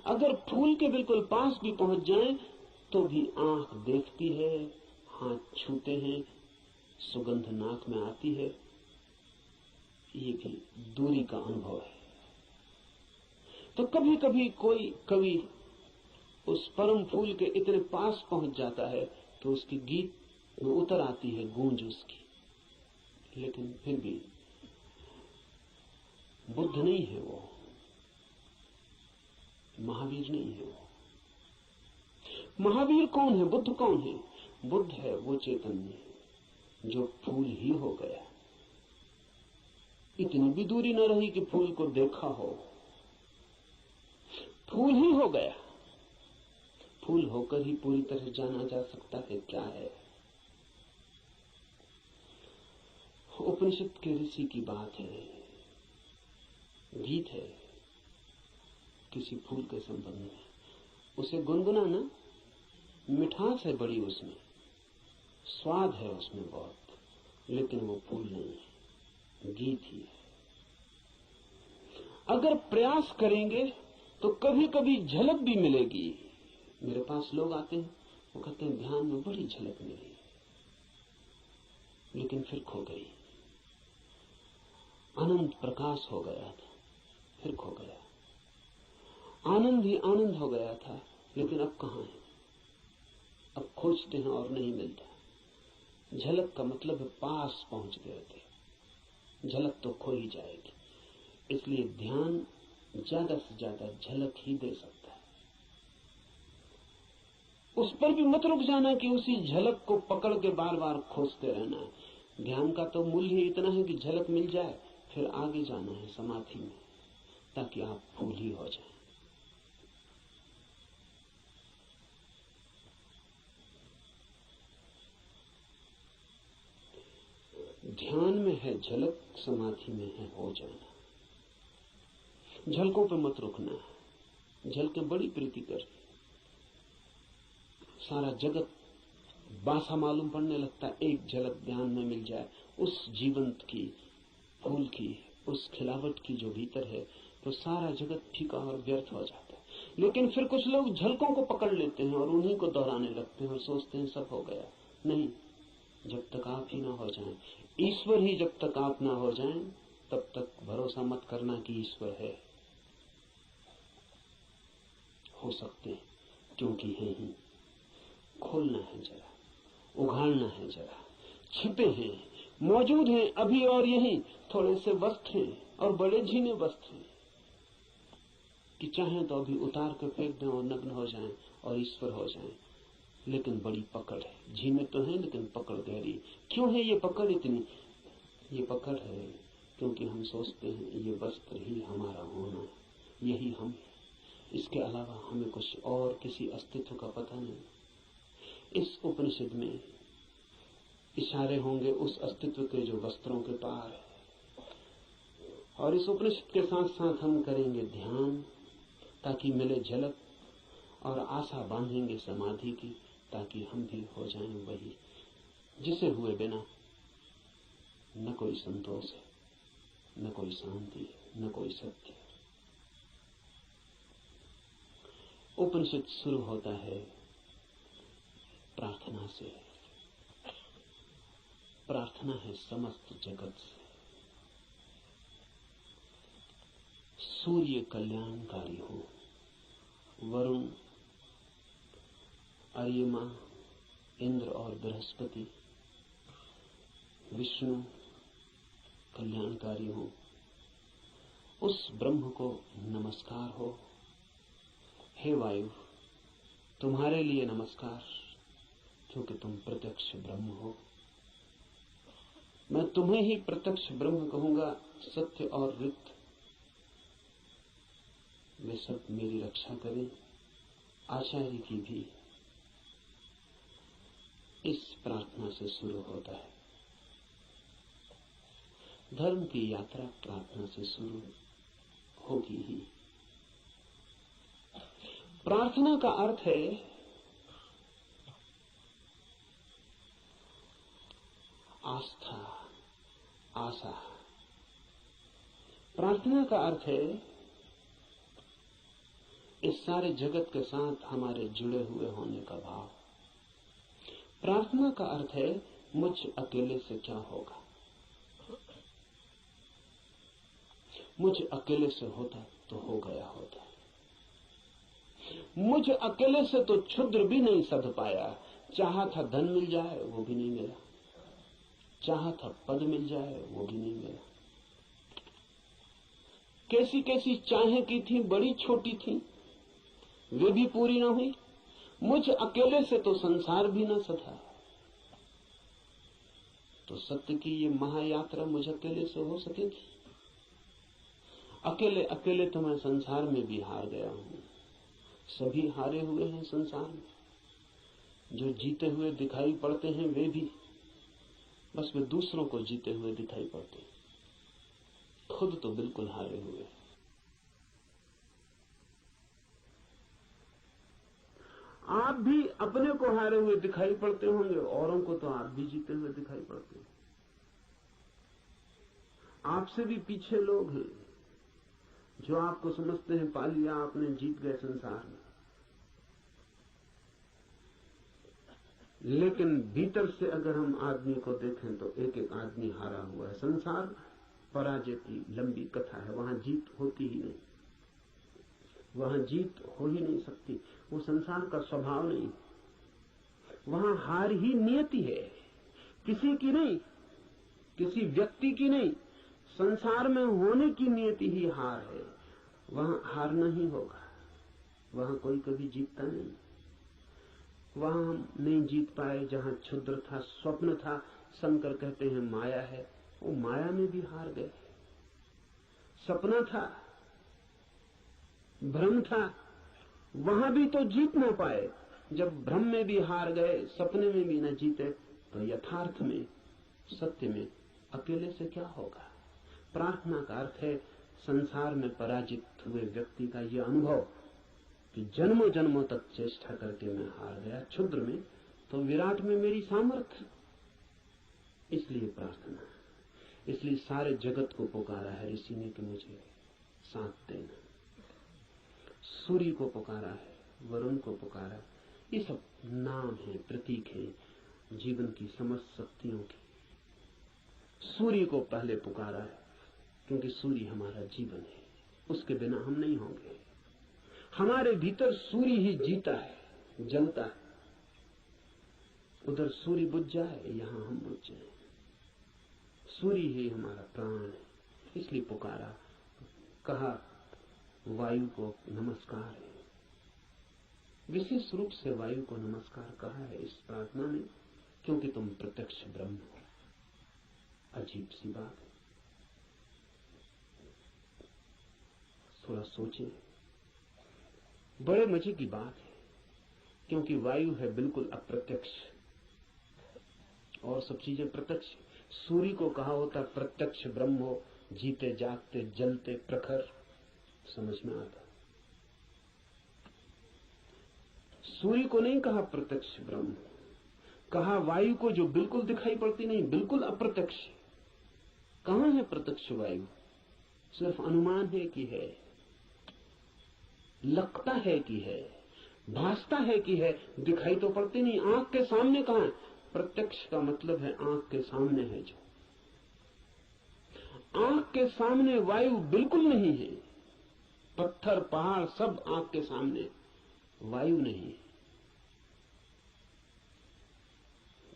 A: अगर फूल के बिल्कुल पास भी पहुंच जाएं तो भी आंख देखती है, हाथ छूते हैं, सुगंध नाक में आती है, ये भी दूरी का अनुभव है। तो कभी कभी कोई कवि उस परम फूल के इतने पास पहुंच जाता है कि उसके गीत में उतर आती है गूंज उसकी, लेकिन फिर भी बुद्ध नहीं है वो, महावीर नहीं है वो। महावीर कौन है, बुद्ध कौन है? बुद्ध है वो चैतन्य जो फूल ही हो गया। इतनी भी दूरी न रही कि फूल को देखा हो, फूल ही हो गया। फूल होकर ही पूरी तरह जाना जा सकता है क्या है। उपनिषद के ऋषि की बात है, गीत है किसी फूल के संबंध में, उसे गुनगुनाना, मिठास है बड़ी उसमें, स्वाद है उसमें बहुत, लेकिन वो फूल नहीं है, गीत ही है। अगर प्रयास करेंगे तो कभी कभी झलक भी मिलेगी। मेरे पास लोग आते हैं, वो कहते हैं ध्यान में बड़ी झलक मिली, लेकिन फिर खो गई। अनंत प्रकाश हो गया था, फिर खो गया। आनंद ही आनंद हो गया था, लेकिन अब कहां है? अब खोजते हैं और नहीं मिलता। झलक का मतलब है पास पहुंच गए थे, झलक तो खो ही जाएगी। इसलिए ध्यान ज्यादा से ज्यादा झलक ही दे सकता है। उस पर भी मत रुक जाना कि उसी झलक को पकड़ के बार बार खोजते रहना है। ध्यान का तो मूल्य ही इतना है कि झलक मिल जाए, फिर आगे जाना है समाधि में, ताकि आप फूल ही हो जाएं। ध्यान में है झलक, समाधि में है हो जाना। झलकों पे मत रुकना। झलकें बड़ी प्रीति कर, सारा जगत बासा मालूम पड़ने लगता। एक झलक ध्यान में मिल जाए उस जीवंत की, फूल की, उस खिलावट की जो भीतर है, तो सारा जगत फीका और व्यर्थ हो जाता है। लेकिन फिर कुछ लोग झलकों को पकड़ लेते हैं और उन्हीं को दोहराने लगते हैं और सोचते हैं सब हो गया। नहीं, जब तक आप ही ना हो जाएं, ईश्वर ही जब तक आप ना हो जाएं, तब तक भरोसा मत करना कि ईश्वर है। हो सकते हैं, क्योंकि है ही। खोलना है जरा, उघाड़ना है जरा। छिपे हैं, मौजूद हैं अभी और यहीं। थोड़े से वस्त्र हैं और बड़े झीने वस्त्र हैं कि चाहें तो अभी उतार कर फेंक दें और नग्न हो जाएं और ईश्वर हो जाएं। लेकिन बड़ी पकड़ है। झीने तो हैं लेकिन पकड़ गहरी। क्यों है ये पकड़ इतनी? ये पकड़ है क्योंकि हम सोचते हैं ये वस्त्र ही हमारा होना है, यही हम है। इसके अलावा हमें कुछ और किसी अस्तित्व का पता नहीं। इस उपनिषद में इशारे होंगे उस अस्तित्व के जो वस्त्रों के पार है। और इस उपनिषद के साथ साथ हम करेंगे ध्यान ताकि मिले झलक, और आशा बांधेंगे समाधि की ताकि हम भी हो जाएं वही जिसे हुए बिना न कोई संतोष है, न कोई शांति है, न कोई सत्य है। उपनिषद शुरू होता है प्रार्थना से। प्रार्थना है समस्त जगत से। सूर्य कल्याणकारी हो, वरुण, अर्यमा, इंद्र और बृहस्पति, विष्णु कल्याणकारी हो, उस ब्रह्म को नमस्कार हो। हे वायु, तुम्हारे लिए नमस्कार, क्योंकि तुम प्रत्यक्ष ब्रह्म हो। मैं तुम्हें ही प्रत्यक्ष ब्रह्म कहूंगा। सत्य और ऋत वे सब मेरी रक्षा करें, आचार्य की भी। इस प्रार्थना से शुरू होता है। धर्म की यात्रा प्रार्थना से शुरू होगी ही। प्रार्थना का अर्थ है आस्था, आशा। प्रार्थना का अर्थ है इस सारे जगत के साथ हमारे जुड़े हुए होने का भाव। प्रार्थना का अर्थ है मुझ अकेले से क्या होगा, मुझ अकेले से होता तो हो गया होता, मुझ अकेले से तो क्षुद्र भी नहीं सध पाया। चाहा था धन मिल जाए वो भी नहीं मिला, चाहा था पद मिल जाए वो भी नहीं मिला। कैसी कैसी चाहें की थी, बड़ी छोटी थी, वे भी पूरी न हुई। मुझ अकेले से तो संसार भी न सधा। तो सत्य की ये महायात्रा मुझ अकेले से हो सकेगी? अकेले अकेले तो मैं संसार में भी हार गया हूं। सभी हारे हुए हैं संसार में। जो जीते हुए दिखाई पड़ते हैं वे भी बस वे दूसरों को जीते हुए दिखाई पड़ते हैं, खुद तो बिल्कुल हारे हुए हैं। आप भी अपने को हारे हुए दिखाई पड़ते होंगे, औरों को तो आप भी जीते हुए दिखाई पड़ते हैं। आपसे भी पीछे लोग हैं जो आपको समझते हैं पा लिया आपने, जीत गए संसार में, लेकिन भीतर से अगर हम आदमी को देखें तो एक एक आदमी हारा हुआ है। संसार पराजय की लंबी कथा है, वहां जीत होती ही नहीं, वहां जीत हो ही नहीं सकती, वो संसार का स्वभाव नहीं। वहां हार ही नियति है, किसी की नहीं, किसी व्यक्ति की नहीं, संसार में होने की नियति ही हार है। वहां हारना ही होगा, वहां कोई कभी जीतता नहीं। वहां हम नहीं जीत पाए जहां क्षुद्र था, स्वप्न था, शंकर कहते हैं माया है, वो माया में भी हार गए। सपना था, भ्रम था, वहां भी तो जीत ना पाए। जब भ्रम में भी हार गए, सपने में भी न जीते, तो यथार्थ में, सत्य में अकेले से क्या होगा? प्रार्थना का अर्थ है संसार में पराजित हुए व्यक्ति का यह अनुभव कि जन्मों जन्मों तक चेष्टा करके मैं हार गया, क्षुद्र में तो विराट में मेरी सामर्थ्य। इसलिए प्रार्थना, इसलिए सारे जगत को पुकारा है ऋषि ने कि मुझे साथ देना। सूर्य को पुकारा है, वरुण को पुकारा, ये सब नाम है, प्रतीक है जीवन की समस्त शक्तियों की। सूर्य को पहले पुकारा है क्योंकि सूर्य हमारा जीवन है, उसके बिना हम नहीं होंगे। हमारे भीतर सूर्य ही जीता है, जलता है। उधर सूर्य बुझ जाए, यहां हम बुझ जाए। सूर्य ही हमारा प्राण है, इसलिए पुकारा। कहा वायु को नमस्कार है, विशेष रूप से वायु को नमस्कार कहा है इस प्रार्थना में, क्योंकि तुम प्रत्यक्ष ब्रह्म हो। अजीब सी बात है, थोड़ा सोचें। बड़े मजे की बात है, क्योंकि वायु है बिल्कुल अप्रत्यक्ष और सब चीजें प्रत्यक्ष। सूर्य को कहा होता प्रत्यक्ष ब्रह्म हो, जीते जागते जलते प्रखर, समझ में आता। सूर्य को नहीं कहा प्रत्यक्ष ब्रह्म, कहा वायु को जो बिल्कुल दिखाई पड़ती नहीं, बिल्कुल अप्रत्यक्ष। कहां है प्रत्यक्ष वायु? सिर्फ अनुमान है कि है, लगता है कि है, भासता है कि है, दिखाई तो पड़ती नहीं। आंख के सामने कहां है? प्रत्यक्ष का मतलब है आंख के सामने है। जो आंख के सामने वायु बिल्कुल नहीं है, पत्थर पहाड़ सब आंख के सामने, वायु नहीं है।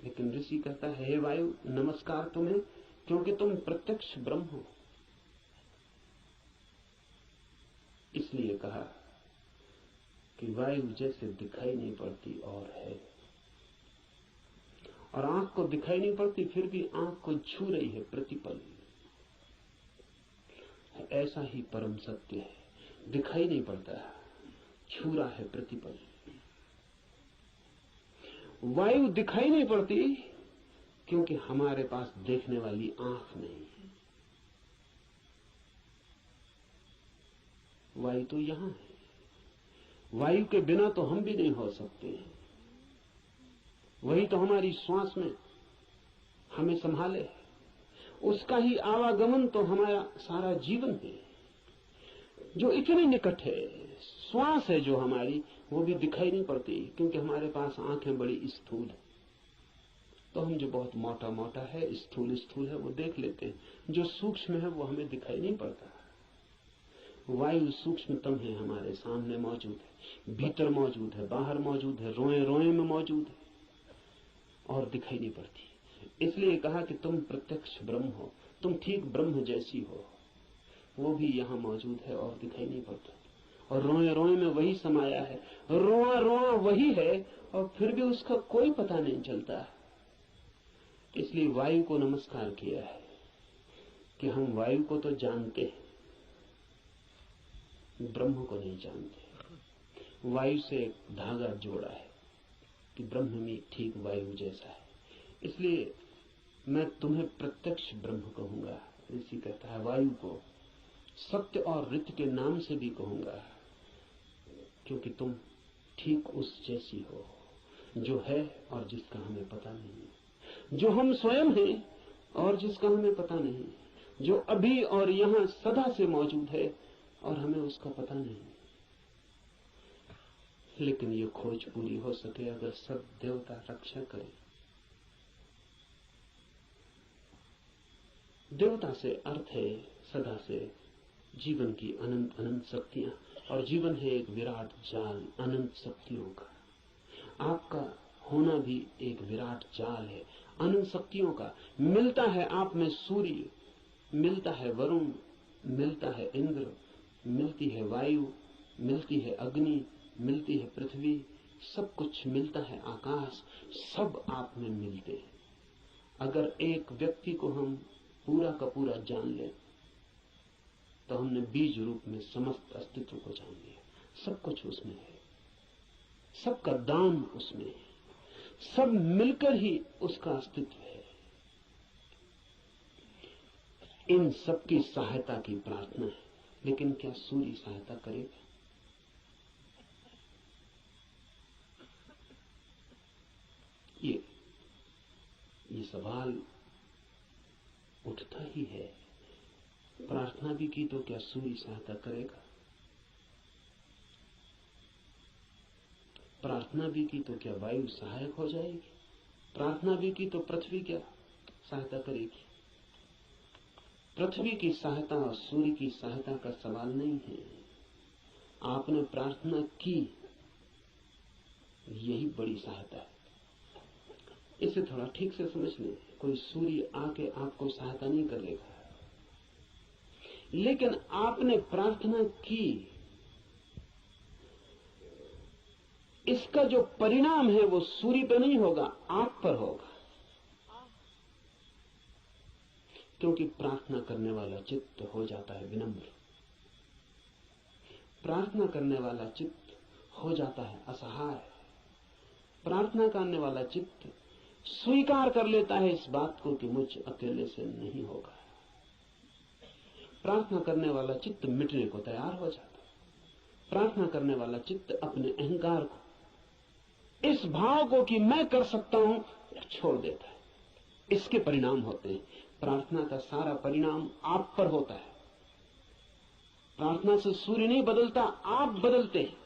A: लेकिन ऋषि कहता है हे वायु नमस्कार तुम्हें, क्योंकि तुम प्रत्यक्ष ब्रह्म हो। इसलिए कहा कि वायु जैसे दिखाई नहीं पड़ती और है, और आंख को दिखाई नहीं पड़ती फिर भी आंख को छू रही है प्रतिपल। ऐसा ही परम सत्य है, दिखाई नहीं पड़ता, छू रहा है प्रतिपल। वायु दिखाई नहीं पड़ती क्योंकि हमारे पास देखने वाली आंख नहीं है। वायु तो यहां है, वायु के बिना तो हम भी नहीं हो सकते। वही तो हमारी श्वास में हमें संभाले, उसका ही आवागमन तो हमारा सारा जीवन है, जो इतने निकट है। श्वास है जो हमारी, वो भी दिखाई नहीं पड़ती, क्योंकि हमारे पास आंखें बड़ी स्थूल है। तो हम जो बहुत मोटा मोटा है, स्थूल स्थूल है, वो देख लेते हैं, जो सूक्ष्म है वो हमें दिखाई नहीं पड़ता। वायु सूक्ष्मतम है, हमारे सामने मौजूद है, भीतर मौजूद है, बाहर मौजूद है, रोए रोए में मौजूद है, और दिखाई नहीं पड़ती। इसलिए कहा कि तुम प्रत्यक्ष ब्रह्म हो, तुम ठीक ब्रह्म जैसी हो, वो भी यहाँ मौजूद है और दिखाई नहीं पड़ता। और रोए रोए में वही समाया है, रोआ रोआ वही है, और फिर भी उसका कोई पता नहीं चलता। इसलिए वायु को नमस्कार किया है कि हम वायु को तो जानते हैं, ब्रह्म को नहीं जानते। वायु से एक धागा जोड़ा है कि ब्रह्म में ठीक वायु जैसा है। इसलिए मैं तुम्हें प्रत्यक्ष ब्रह्म कहूंगा। ऋषि कहता है वायु को सत्य और ऋत के नाम से भी कहूंगा, क्योंकि तुम ठीक उस जैसी हो जो है और जिसका हमें पता नहीं, जो हम स्वयं हैं और जिसका हमें पता नहीं, जो अभी और यहां सदा से मौजूद है और हमें उसका पता नहीं। लेकिन ये खोज पूरी हो सके अगर सब देवता रक्षा करें। देवता से अर्थ है सदा से जीवन की अनंत अनंत शक्तियां, और जीवन है एक विराट जाल अनंत शक्तियों का। आपका होना भी एक विराट जाल है अनंत शक्तियों का। मिलता है आप में सूर्य, मिलता है वरुण, मिलता है इंद्र, मिलती है वायु, मिलती है अग्नि, मिलती है पृथ्वी, सब कुछ मिलता है आकाश, सब आप में मिलते हैं। अगर एक व्यक्ति को हम पूरा का पूरा जान ले तो हमने बीज रूप में समस्त अस्तित्व को जान लिया। सब कुछ उसमें है, सबका दान उसमें है, सब मिलकर ही उसका अस्तित्व है। इन सबकी सहायता की प्रार्थना है, लेकिन क्या सूर्य सहायता करेगा? ये सवाल उठता ही है। प्रार्थना भी की तो क्या सूर्य सहायता करेगा? प्रार्थना भी की तो क्या वायु सहायक हो जाएगी? प्रार्थना भी की तो पृथ्वी क्या सहायता करेगी? पृथ्वी की सहायता और सूर्य की सहायता का सवाल नहीं है। आपने प्रार्थना की, यही बड़ी सहायता है। इसे थोड़ा ठीक से समझ लें। कोई सूर्य आके आपको सहायता नहीं करेगा, लेकिन आपने प्रार्थना की, इसका जो परिणाम है वो सूर्य पर नहीं होगा, आप पर होगा। क्योंकि प्रार्थना करने वाला चित्त हो जाता है विनम्र, प्रार्थना करने वाला चित्त हो जाता है असहाय, प्रार्थना करने वाला चित्त स्वीकार कर लेता है इस बात को कि मुझ अकेले से नहीं होगा। प्रार्थना करने वाला चित्त मिटने को तैयार हो जाता है। प्रार्थना करने वाला चित्त अपने अहंकार को, इस भाव को कि मैं कर सकता हूं, छोड़ देता है। इसके परिणाम होते हैं। प्रार्थना का सारा परिणाम आप पर होता है। प्रार्थना से सूर्य नहीं बदलता, आप बदलते हैं।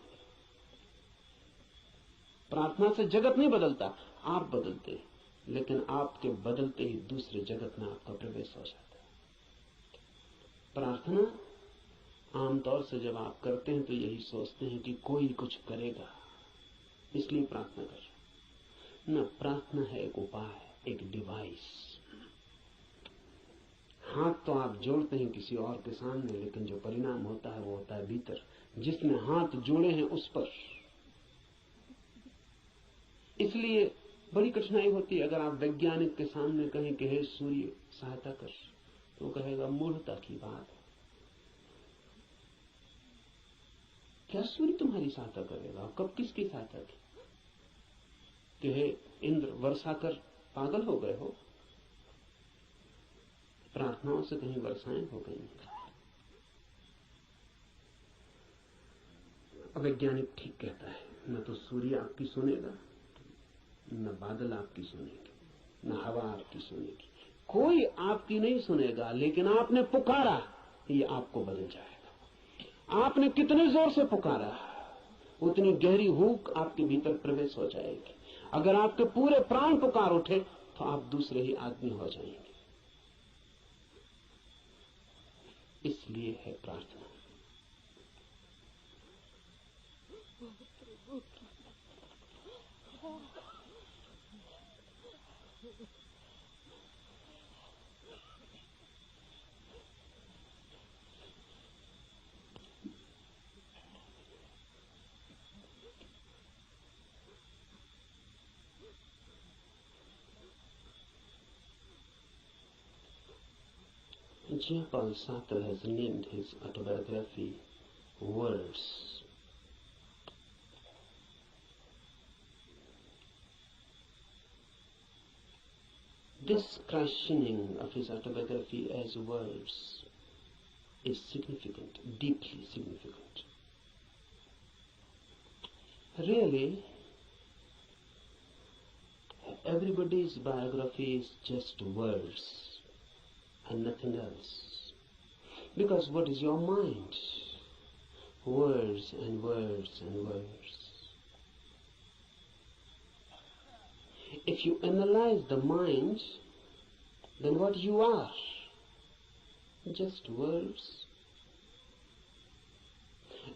A: प्रार्थना से जगत नहीं बदलता, आप बदलते हैं। लेकिन आपके बदलते ही दूसरे जगत में आपका प्रवेश हो जाता है। प्रार्थना आमतौर से जब आप करते हैं तो यही सोचते हैं कि कोई कुछ करेगा, इसलिए प्रार्थना कर। न, प्रार्थना है एक उपाय, एक डिवाइस। हाथ तो आप जोड़ते हैं किसी और के सामने, लेकिन जो परिणाम होता है वो होता है भीतर, जिसने हाथ जोड़े हैं उस पर। इसलिए बड़ी कठिनाई होती है अगर आप वैज्ञानिक के सामने कहें कि हे सूर्य सहायता कर, तो कहेगा मूढ़ता की बात है। क्या सूर्य तुम्हारी सहायता करेगा? कब किसकी सहायता की? कि हे इंद्र वर्षा कर, पागल हो गए हो? प्रार्थनाओं से कहीं वर्षाएं हो गई? वैज्ञानिक ठीक कहता है, न तो सूर्य आपकी सुनेगा, न बादल आपकी सुनेगी, न हवा आपकी सुनेगी, कोई आपकी नहीं सुनेगा। लेकिन आपने पुकारा, ये आपको बदल जाएगा। आपने कितने जोर से पुकारा, उतनी गहरी हुक आपके भीतर प्रवेश हो जाएगी। अगर आपके पूरे प्राण पुकार उठे तो आप दूसरे ही आदमी हो जाएंगे। इसलिए है प्रार्थना। Jean-Paul Sartre has named his autobiography Words. This christening of his autobiography as Words is significant, deeply significant. Really, everybody's biography is just words and nothing else. Because what is your mind? Words and words and words. If you analyze the mind, then what you are? Just words.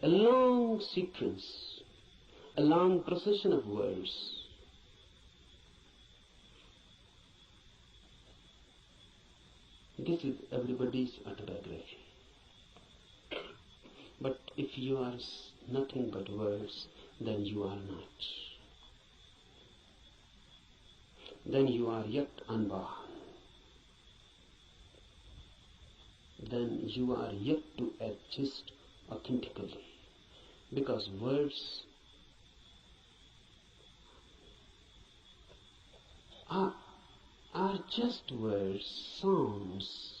A: A long sequence, a long procession of words. This is everybody's autobiography. But if you are nothing but words, then you are not. Then you are yet unborn. Then you are yet to exist authentically. Because words are just words, sounds.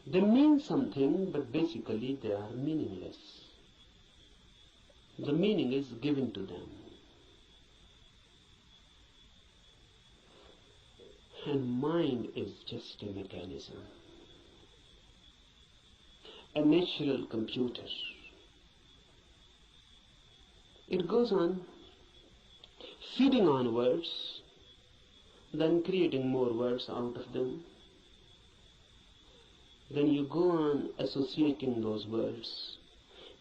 A: They mean something, but basically they are meaningless. The meaning is given to them. And mind is just a mechanism, a natural computer. It goes on feeding on words, then creating more words out of them. Then you go on associating those words.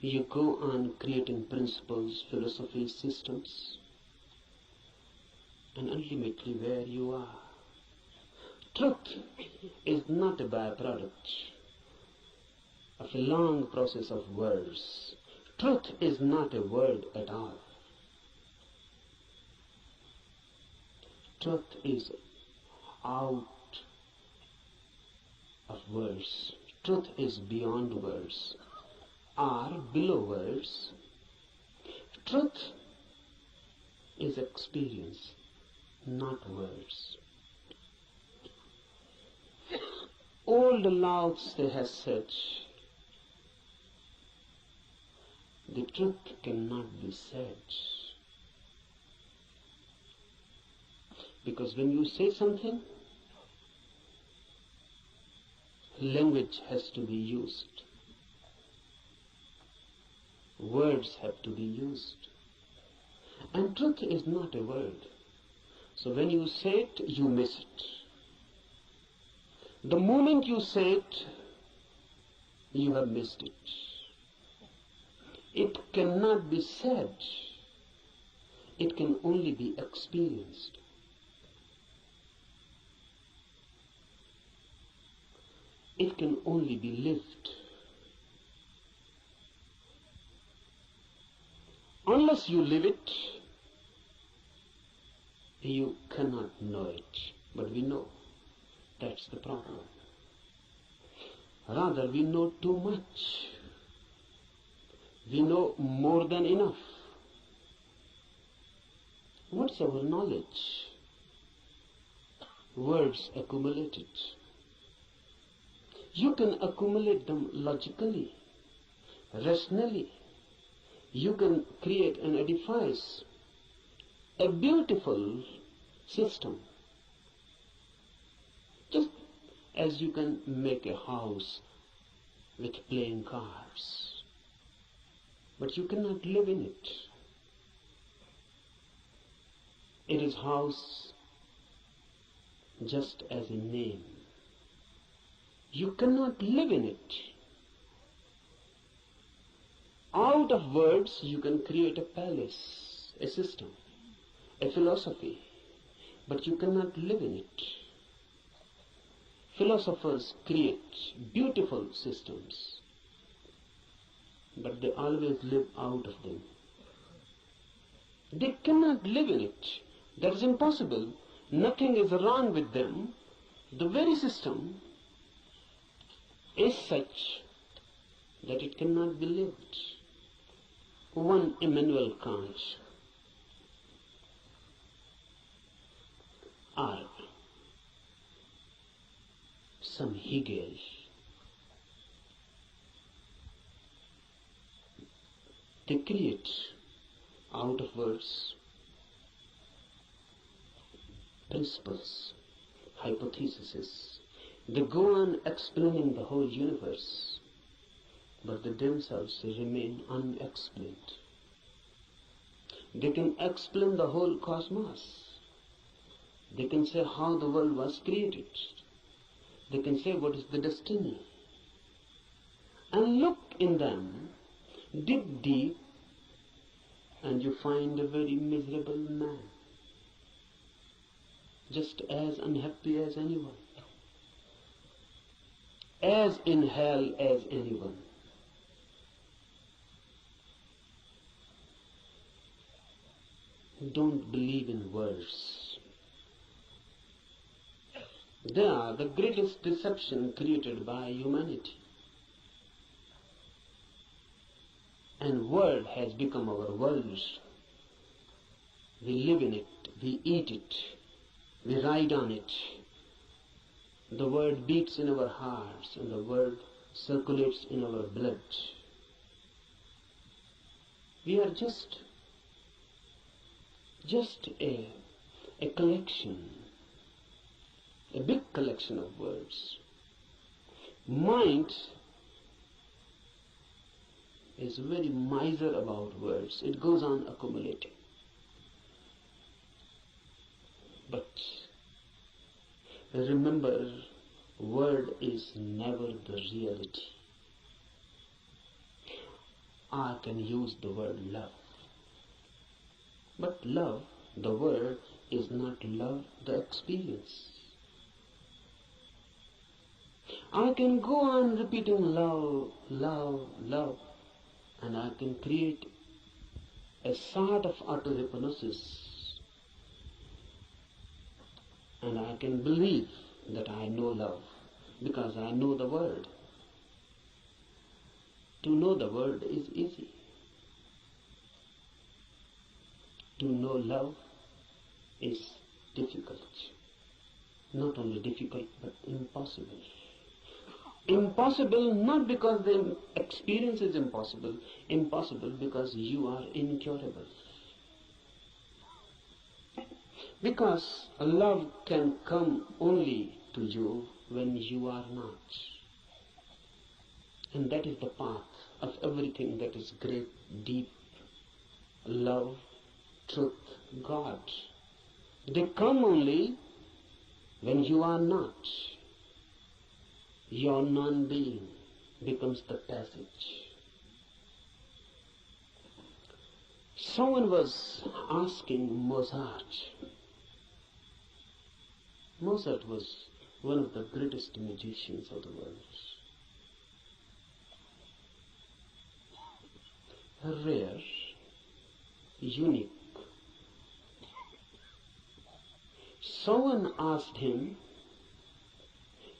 A: You go on creating principles, philosophies, systems. And ultimately where you are. Truth is not a byproduct of a long process of words. Truth is not a word at all. Truth is out of words. Truth is beyond words or below words. Truth is experience, not words. Old Lao Tse has said, the truth cannot be said. Because when you say something, language has to be used. Words have to be used. And truth is not a word. So when you say it, you miss it. The moment you say it, you have missed it. It cannot be said. It can only be experienced. It can only be lived. Unless you live it, you cannot know it. But we know. That's the problem. Rather, we know too much. We know more than enough. What's our knowledge? Words accumulated. You can accumulate them logically, rationally. You can create an edifice, a beautiful system. Just as you can make a house with playing cards. but you cannot live in it. It is house just as a name. You cannot live in it. Out of words you can create a palace, a system, a philosophy, but you cannot live in it. Philosophers create beautiful systems, but they always live out of them. They cannot live in it. That is impossible. Nothing is wrong with them. The very system is such that it cannot be lived. One Immanuel Kant, or some Hegel, they create out of words principles, hypotheses. They go on explaining the whole universe, but they themselves remain unexplained. They can explain the whole cosmos. They can say how the world was created. They can say what is the destiny. And look in them, dig deep, and you find a very miserable man, just as unhappy as anyone, as in hell as anyone. Don't believe in words. They are the greatest deception created by humanity. And word has become our world. We live in it, we eat it, we ride on it. The word beats in our hearts and the word circulates in our blood. We are just a collection, a big collection of words. Mind is very miser about words. It goes on accumulating. But remember, word is never the reality. I can use the word love. But love, the word, is not love, the experience. I can go on repeating love, love, love, and I can create a sort of auto-hypnosis, and I can believe that I know love because I know the word. To know the word is easy. To know love is difficult. Not only difficult, but impossible. Impossible not because the experience is impossible. Impossible because you are incurable. Because love can come only to you when you are not. And that is the path of everything that is great, deep. Love, truth, God. They come only when you are not. Your non-being becomes the passage. Someone was asking Mozart. Mozart was one of the greatest musicians of the world. Rare, unique. Someone asked him,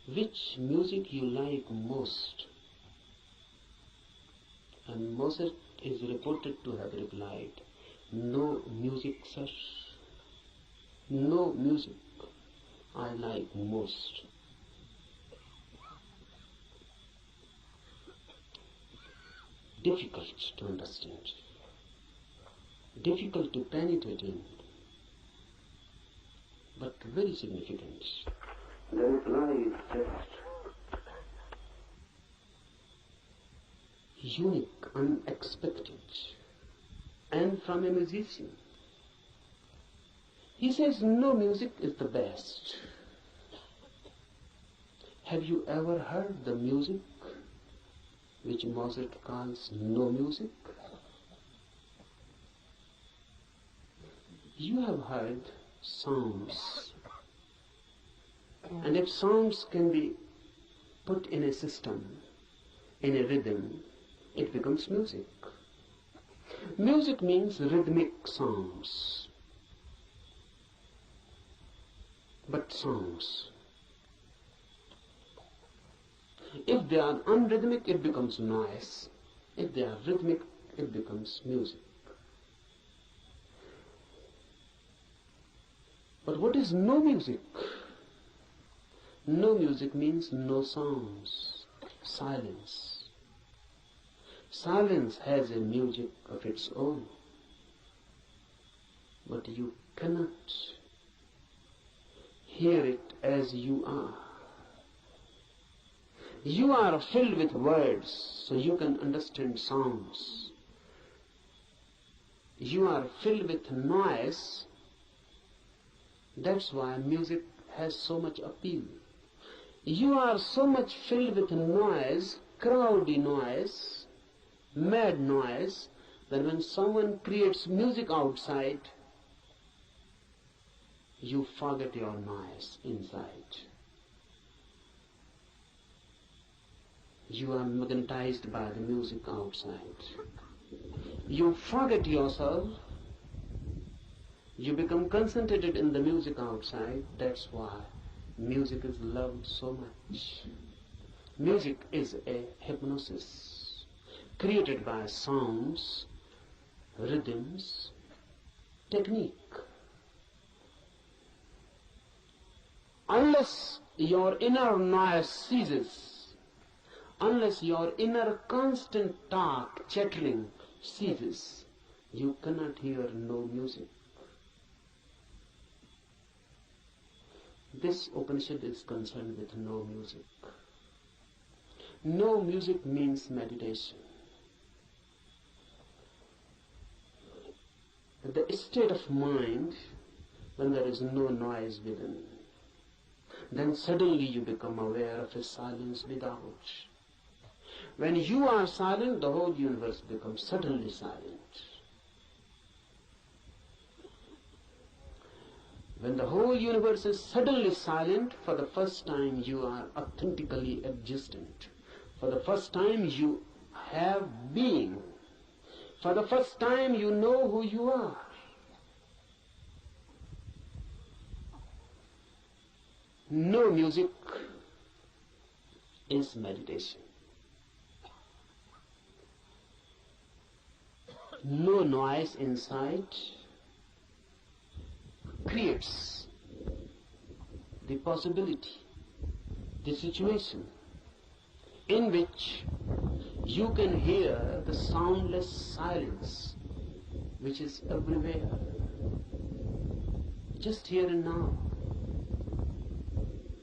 A: which music you like most? And Mozart is reported to have replied, no music, sir. No music I like most. Difficult to understand, difficult to penetrate in, but very significant. The reply is that unique, unexpected, and from a musician. He says no music is the best. Have you ever heard the music which Mozart calls no music? You have heard sounds, and if sounds can be put in a system, in a rhythm, it becomes music. Music means rhythmic sounds, but sounds. If they are unrhythmic, it becomes noise. If they are rhythmic, it becomes music. But what is no music? No music means no sounds, silence. Silence has a music of its own, but you cannot hear it as you are. You are filled with words, so you can understand sounds. You are filled with noise, that's why music has so much appeal. You are so much filled with noise, crowdy noise, mad noise, that when someone creates music outside, you forget your noise inside. You are magnetized by the music outside. You forget yourself. You become concentrated in the music outside. That's why music is loved so much. Music is a hypnosis created by sounds, rhythms, technique. Unless your inner noise ceases, unless your inner constant talk, chattering ceases, you cannot hear no music. This Upanishad is concerned with no music. No music means meditation. The state of mind when there is no noise within, then suddenly you become aware of a silence without. When you are silent, the whole universe becomes suddenly silent. When the whole universe is suddenly silent, for the first time you are authentically existent. For the first time you have being. For the first time you know who you are. No music is meditation. No noise inside creates the possibility, the situation in which you can hear the soundless silence which is everywhere, just here and now.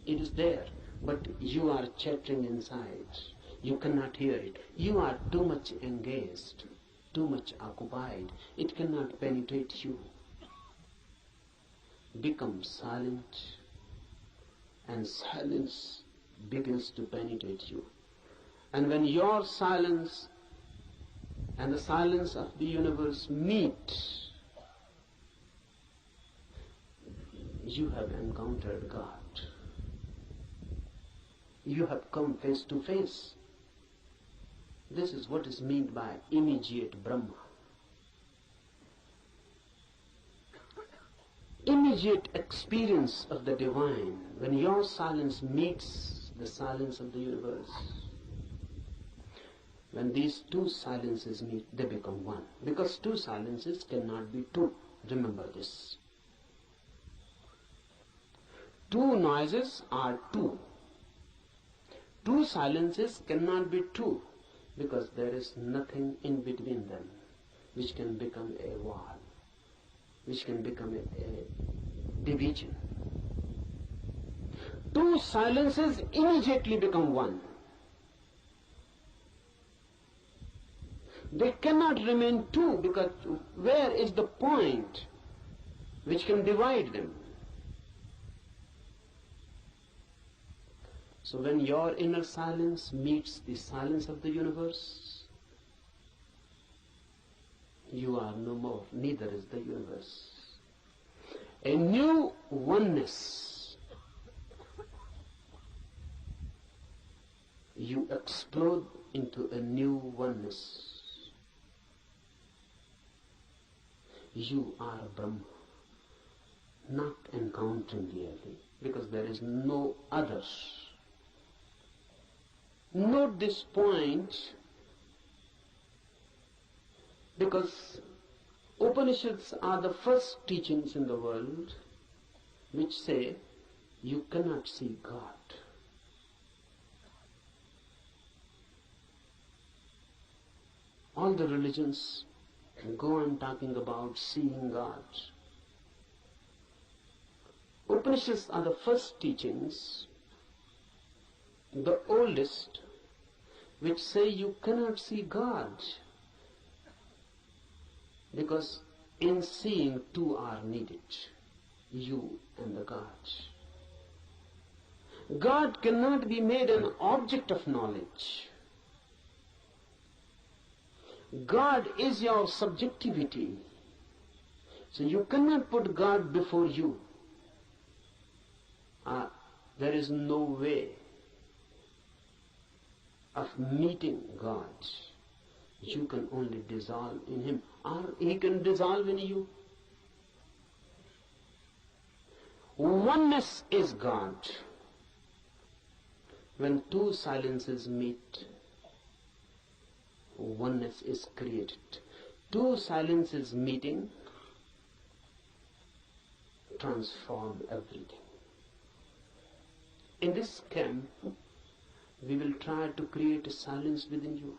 A: It is there, but you are chattering inside. You cannot hear it. You are too much engaged, too much occupied. It cannot penetrate you. Become silent, and silence begins to penetrate you. And when your silence and the silence of the universe meet, you have encountered God. You have come face to face. This is what is meant by immediate Brahma. Immediate experience of the divine, when your silence meets the silence of the universe. When these two silences meet, they become one. Because two silences cannot be two. Remember this. Two noises are two. Two silences cannot be two, because there is nothing in between them which can become a wall, which can become a division. Two silences immediately become one. They cannot remain two, because where is the point which can divide them? So when your inner silence meets the silence of the universe, you are no more, neither is the universe. A new oneness. You explode into a new oneness. You are Brahma, not encountering really, because there is no other. Note this point, because Upanishads are the first teachings in the world which say you cannot see God. All the religions go on talking about seeing God. Upanishads are the first teachings, the oldest, which say you cannot see God, because in seeing two are needed, you and the God. God cannot be made an object of knowledge. God is your subjectivity. So you cannot put God before you. There is no way of meeting God. You can only dissolve in Him, or He can dissolve in you. Oneness is God. When two silences meet, oneness is created. Two silences meeting transform everything. In this camp, we will try to create a silence within you.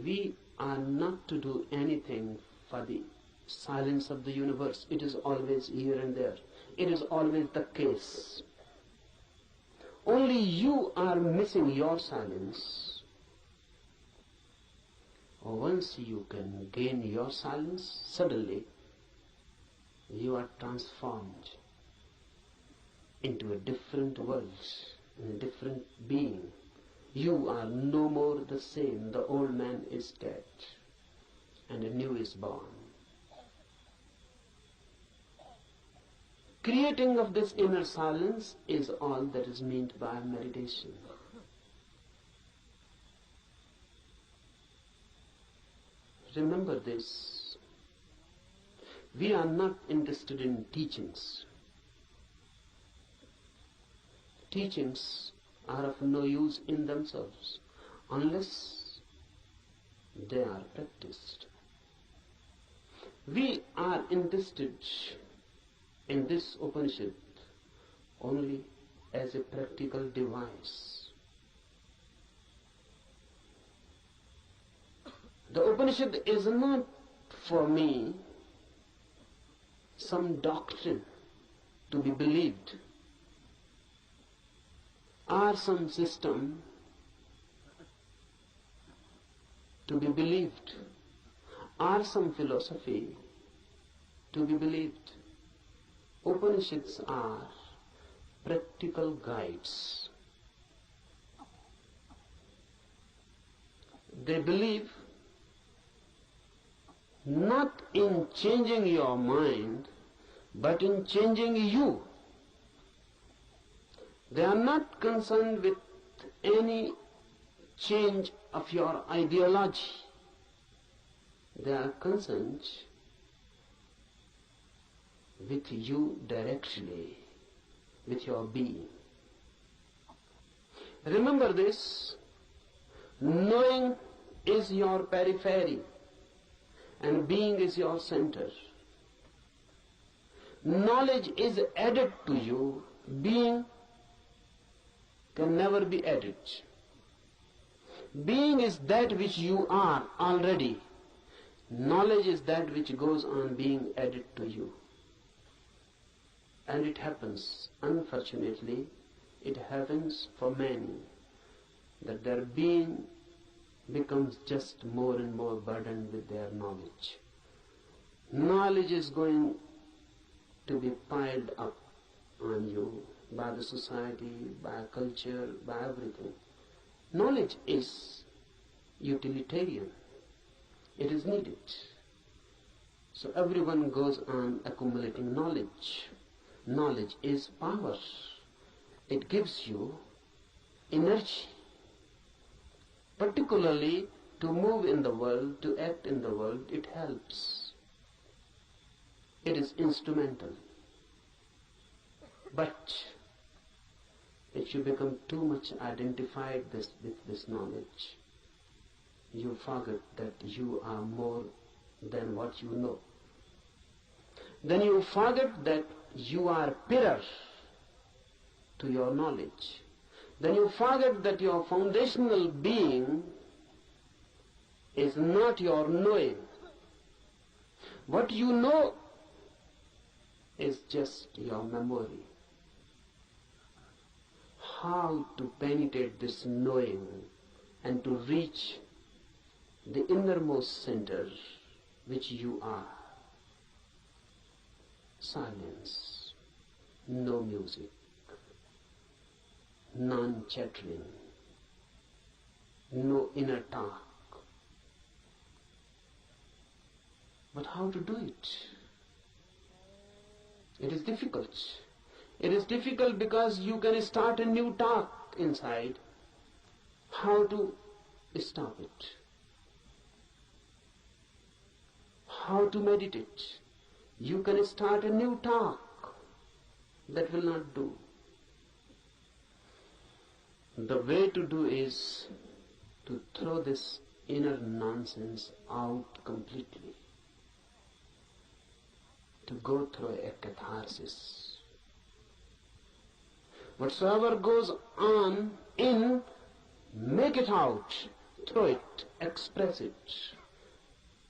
A: We are not to do anything for the silence of the universe. It is always here and there. It is always the case. Only you are missing your silence. Once you can gain your silence, suddenly you are transformed into a different world, a different being. You are no more the same. The old man is dead and a new is born. Creating of this inner silence is all that is meant by meditation. Remember this. We are not interested in teachings. Teachings are of no use in themselves unless they are practiced. We are interested in this Upanishad only as a practical device. The Upanishad is not for me some doctrine to be believed, or some system to be believed, or some philosophy to be believed. Upanishads are practical guides. They believe not in changing your mind, but in changing you. They are not concerned with any change of your ideology. They are concerned with you directly, with your being. Remember this, knowing is your periphery and being is your center. Knowledge is added to you, being can never be added. Being is that which you are already. Knowledge is that which goes on being added to you. And it happens, unfortunately, it happens for many, that their being becomes just more and more burdened with their knowledge. Knowledge is going to be piled up on you by the society, by culture, by everything. Knowledge is utilitarian. It is needed. So everyone goes on accumulating knowledge. Knowledge is power. It gives you energy, particularly to move in the world, to act in the world. It helps. It is instrumental. But if you become too much identified with this knowledge, you forget that you are more than what you know. Then you forget that you are pillar to your knowledge. Then you forget that your foundational being is not your knowing. What you know is just your memory. How to penetrate this knowing and to reach the innermost center which you are. Silence, no music, non-chattering, no inner talk. But how to do it? It is difficult. It is difficult because you can start a new talk inside. How to stop it? How to meditate? You can start a new talk. That will not do. The way to do is to throw this inner nonsense out completely. To go through a catharsis. Whatsoever goes on in, make it out, throw it, express it.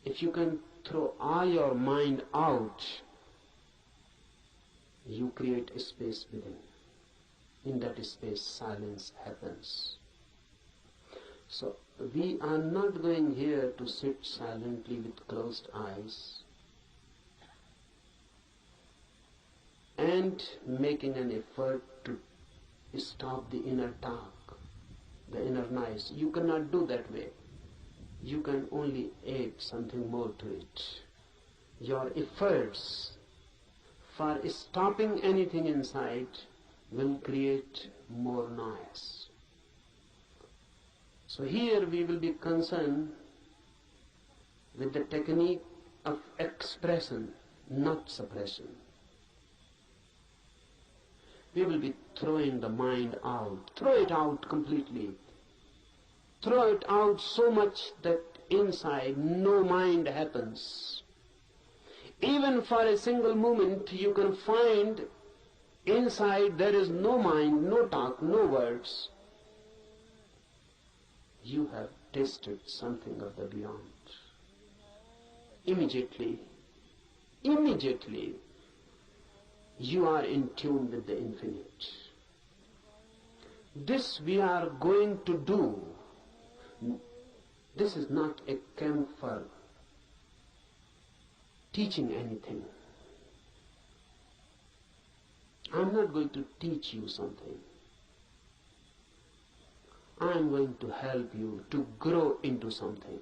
A: If you can throw all your mind out, you create a space within. In that space, silence happens. So, we are not going here to sit silently with closed eyes and making an effort to stop the inner talk, the inner noise. You cannot do that way. You can only add something more to it. Your efforts for stopping anything inside will create more noise. So here we will be concerned with the technique of expression, not suppression. We will be throwing the mind out. Throw it out completely. Throw it out so much that inside no mind happens. Even for a single moment you can find inside there is no mind, no talk, no words. You have tasted something of the beyond. Immediately, you are in tune with the infinite. This we are going to do. This is not a camp for teaching anything. I'm not going to teach you something. I'm going to help you to grow into something,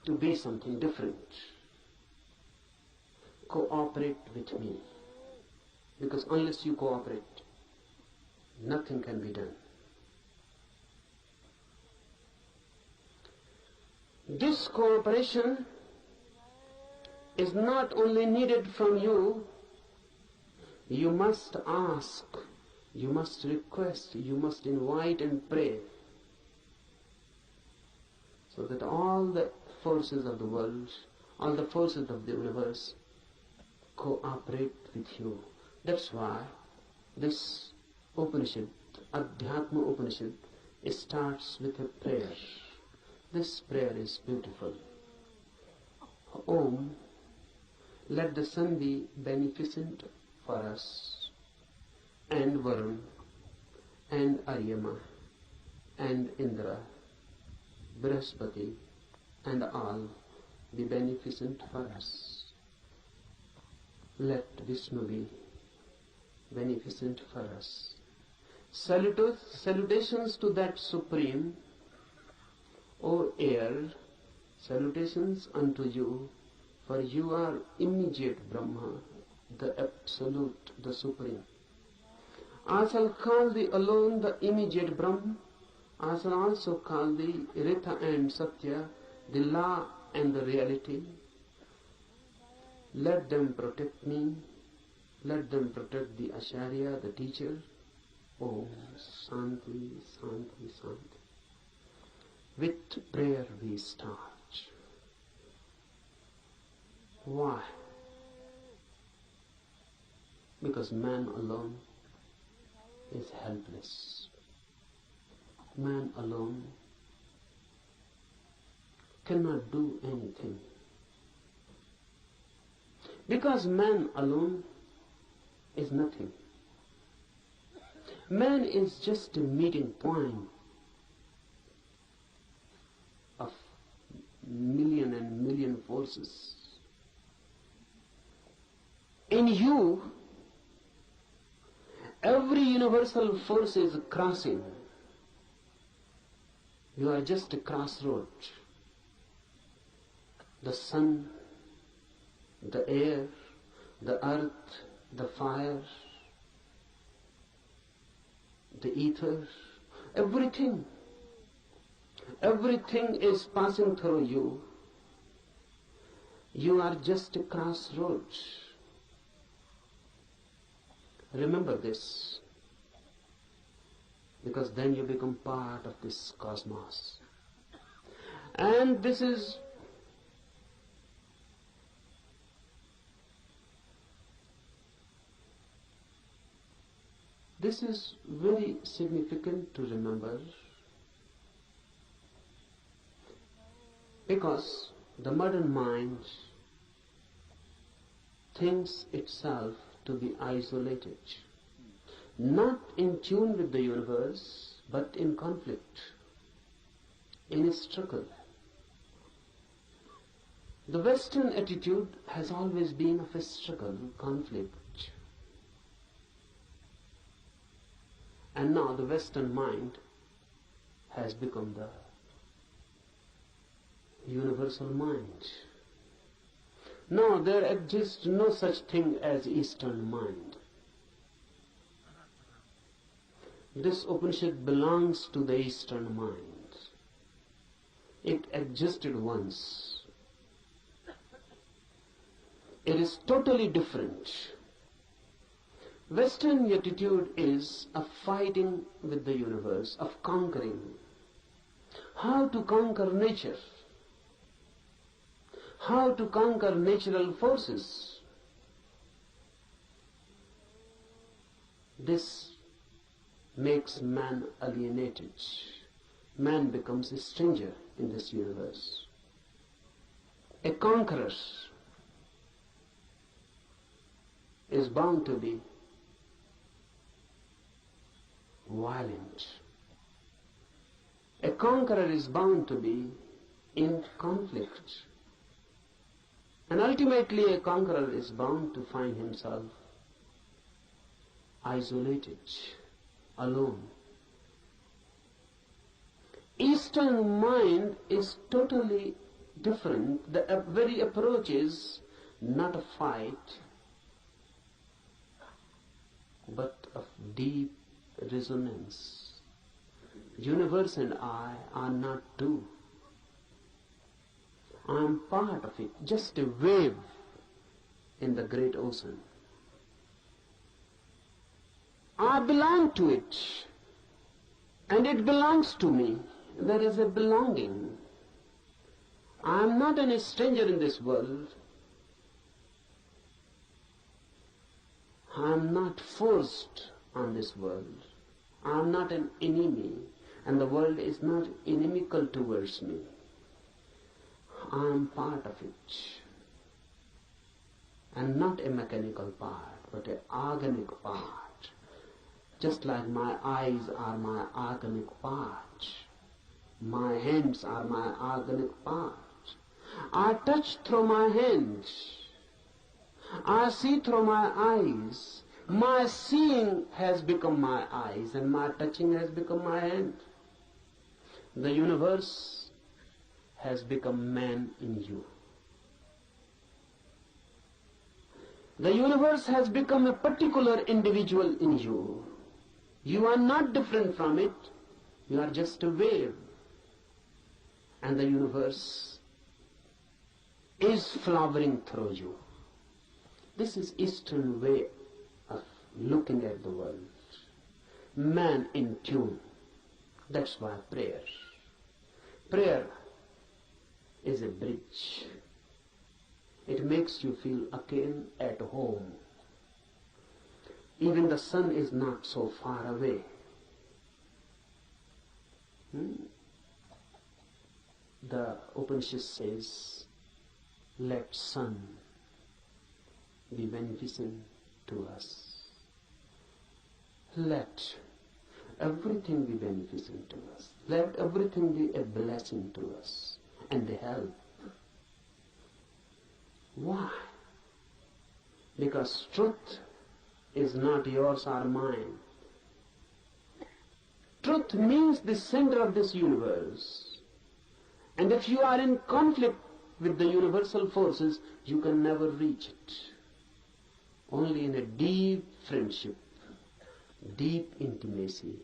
A: to be something different. Cooperate with me, because unless you cooperate, nothing can be done. This cooperation is not only needed from you, you must ask, you must request, you must invite and pray, so that all the forces of the world, all the forces of the universe cooperate with you. That's why this Upanishad, Adhyatma Upanishad, starts with a prayer. This prayer is beautiful. Om, let the sun be beneficent for us, and Varun, and Aryama, and Indra, Brihaspati and all be beneficent for us. Let Vishnu be beneficent for us. Salutations to that Supreme, O air, salutations unto you, for you are immediate Brahma, the Absolute, the Supreme. I shall call thee alone the immediate Brahma. I shall also call thee Ritha and Satya, the law and the reality. Let them protect me. Let them protect the Acharya, the teacher. Om Shanti, Shanti, Shanti. With prayer we start. Why? Because man alone is helpless. Man alone cannot do anything. Because man alone is nothing. Man is just a meeting point of million and million forces. In you, every universal force is crossing. You are just a crossroad. The sun, the air, the earth, the fire, the ether, everything is passing through you. You are just a crossroad. Remember this, because then you become part of this cosmos. And this is very significant to remember, because the modern mind thinks itself to be isolated, not in tune with the universe, but in conflict, in a struggle. The Western attitude has always been of a struggle, conflict. And now the Western mind has become the universal mind. No, there exists no such thing as Eastern mind. This Upanishad belongs to the Eastern mind. It existed once. It is totally different. Western attitude is of fighting with the universe, of conquering. How to conquer nature? How to conquer natural forces? This makes man alienated. Man becomes a stranger in this universe. A conqueror is bound to be violent. A conqueror is bound to be in conflict. And ultimately a conqueror is bound to find himself isolated, alone. Eastern mind is totally different. The very approach is not a fight, but of deep resonance. Universe and I are not two. I am part of it, just a wave in the great ocean. I belong to it, and it belongs to me. There is a belonging. I am not a stranger in this world. I am not forced on this world. I am not an enemy, and the world is not inimical towards me. I am part of it, and not a mechanical part, but an organic part. Just like my eyes are my organic part. My hands are my organic part. I touch through my hands. I see through my eyes. My seeing has become my eyes, and my touching has become my hand. The universe has become man in you. The universe has become a particular individual in you. You are not different from it. You are just a wave. And the universe is flowering through you. This is Eastern way of looking at the world. Man in tune. That's why prayer. Prayer is a bridge. It makes you feel again at home. Even the sun is not so far away. The Upanishad says, let sun be beneficent to us. Let everything be beneficent to us. Let everything be a blessing to us and a help. Why? Because truth is not yours or mine. Truth means the center of this universe. And if you are in conflict with the universal forces, you can never reach it. Only in a deep friendship, deep intimacy,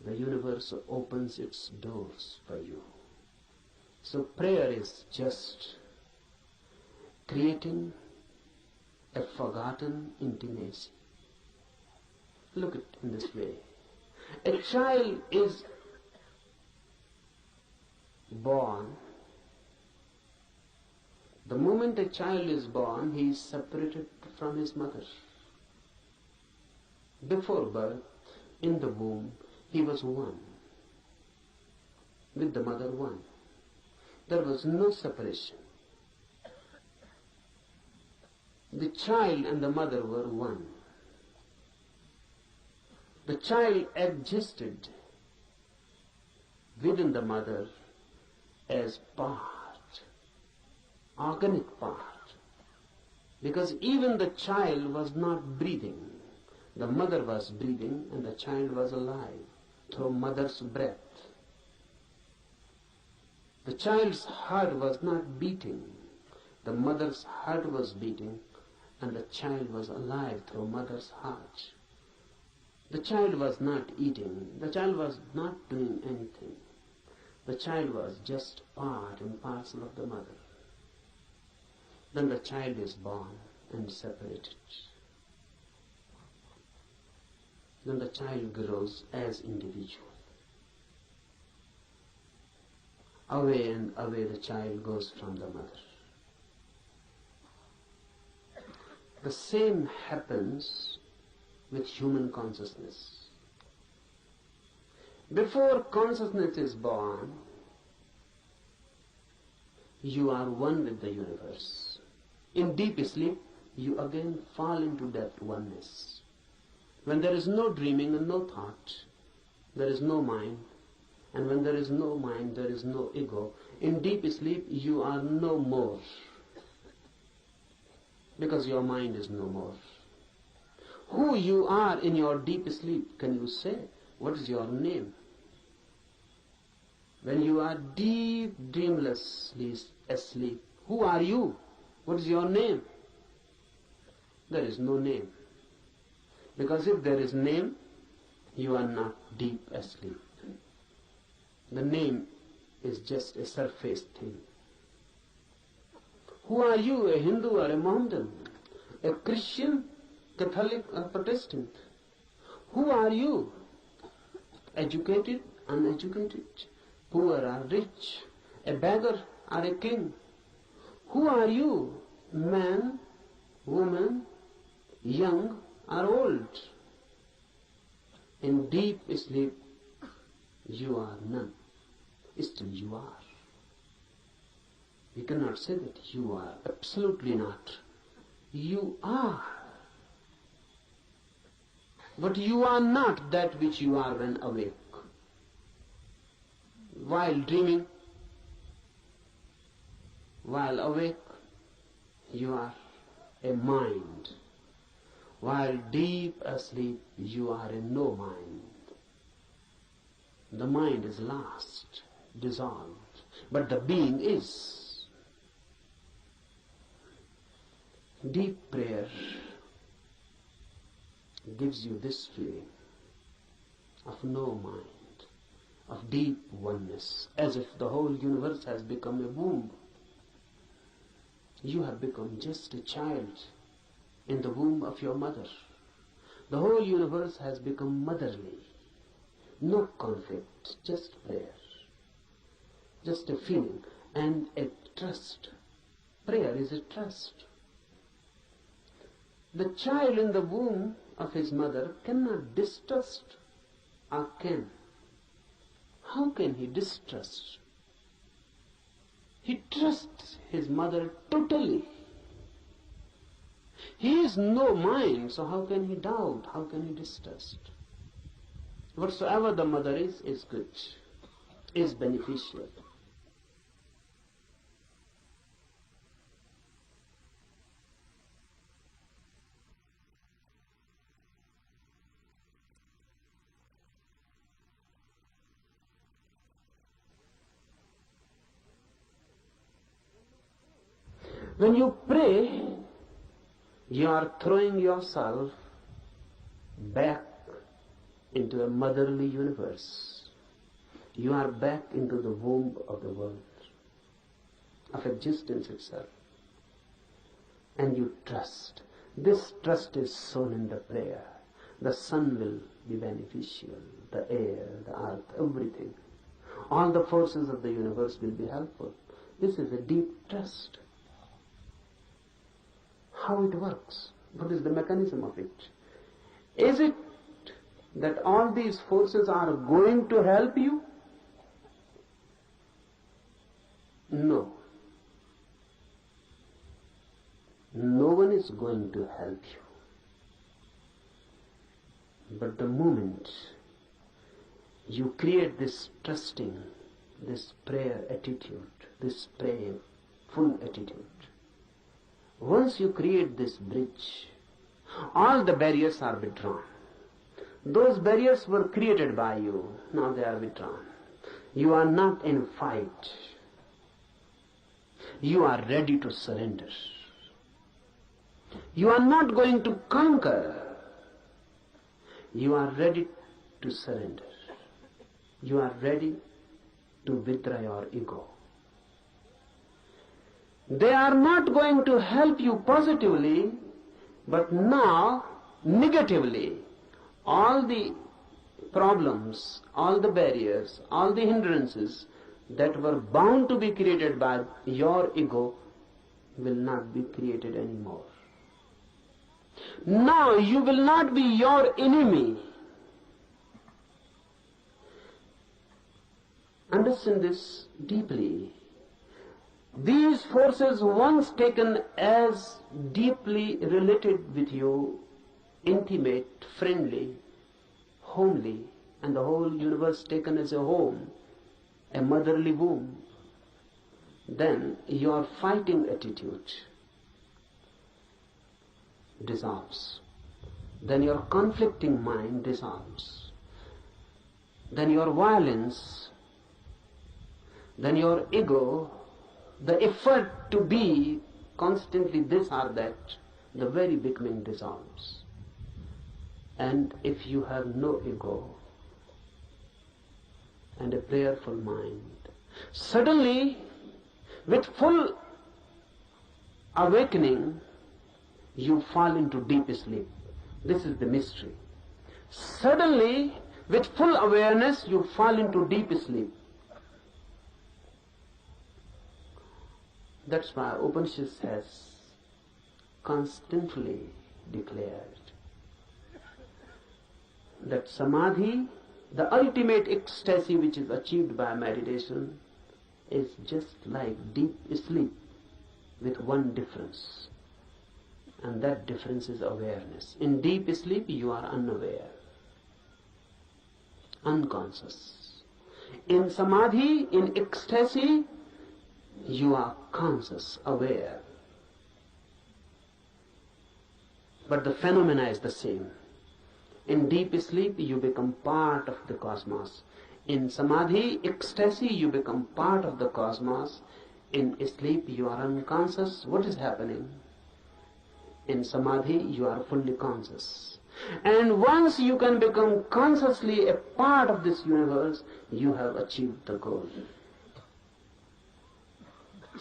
A: the universe opens its doors for you. So prayer is just creating a forgotten intimacy. Look at it in this way. A child is born. The moment a child is born, he is separated from his mother. Before birth, in the womb, he was one. With the mother, one. There was no separation. The child and the mother were one. The child existed within the mother as part, organic part, because even the child was not breathing. The mother was breathing and the child was alive through mother's breath. The child's heart was not beating. The mother's heart was beating and the child was alive through mother's heart. The child was not eating. The child was not doing anything. The child was just part and parcel of the mother. Then the child is born and separated. Then the child grows as individual. Away and away the child goes from the mother. The same happens with human consciousness. Before consciousness is born, you are one with the universe. In deep sleep, you again fall into that oneness. When there is no dreaming and no thought, there is no mind. And when there is no mind, there is no ego. In deep sleep, you are no more. Because your mind is no more. Who you are in your deep sleep, can you say? What is your name? When you are deep, dreamlessly asleep, who are you? What is your name? There is no name. Because if there is name, you are not deep asleep. The name is just a surface thing. Who are you, a Hindu or a Mohammedan? A Christian, Catholic or Protestant? Who are you? Educated, uneducated, poor or rich, a beggar or a king? Who are you? Man, woman, young or old? In deep sleep, you are none. Still you are. You cannot say that you are. Absolutely not. You are. But you are not that which you are when awake. while dreaming, while awake, you are a mind. While deep asleep, you are a no mind. The mind is lost, dissolved, but the being is. Deep prayer gives you this feeling of no mind, of deep oneness, as if the whole universe has become a womb. You have become just a child in the womb of your mother. The whole universe has become motherly. No conflict, just prayer, just a feeling and a trust. Prayer is a trust. The child in the womb of his mother cannot distrust, or can. How can he distrust? He trusts his mother totally. He is no mind, so how can he doubt? How can he distrust? Whatsoever the mother is good, is beneficial. When you pray, you are throwing yourself back into a motherly universe. You are back into the womb of the world, of existence itself. And you trust. This trust is sown in the prayer. The sun will be beneficial, the air, the earth, everything. All the forces of the universe will be helpful. This is a deep trust. How it works? What is the mechanism of it? Is it that all these forces are going to help you? No. No one is going to help you. But the moment you create this trusting, this prayer attitude, this prayerful attitude, once you create this bridge, all the barriers are withdrawn. Those barriers were created by you, now they are withdrawn. You are not in fight. You are ready to surrender. You are not going to conquer. You are ready to surrender. You are ready to withdraw your ego. They are not going to help you positively, but now negatively. All the problems, all the barriers, all the hindrances that were bound to be created by your ego will not be created anymore. Now you will not be your enemy. Understand this deeply. These forces, once taken as deeply related with you, intimate, friendly, homely, and the whole universe taken as a home, a motherly womb, then your fighting attitude dissolves. Then your conflicting mind dissolves. Then your violence, then your ego, the effort to be constantly this or that, the very beginning dissolves. And if you have no ego and a prayerful mind, suddenly, with full awakening, you fall into deep sleep. This is the mystery. Suddenly, with full awareness, you fall into deep sleep. That's why Upanishad has constantly declared that samadhi, the ultimate ecstasy which is achieved by meditation, is just like deep sleep with one difference. And that difference is awareness. In deep sleep you are unaware, unconscious. In samadhi, in ecstasy, you are conscious, aware. But the phenomena is the same. In deep sleep, you become part of the cosmos. In samadhi, ecstasy, you become part of the cosmos. In sleep, you are unconscious. What is happening? In samadhi, you are fully conscious. And once you can become consciously a part of this universe, you have achieved the goal.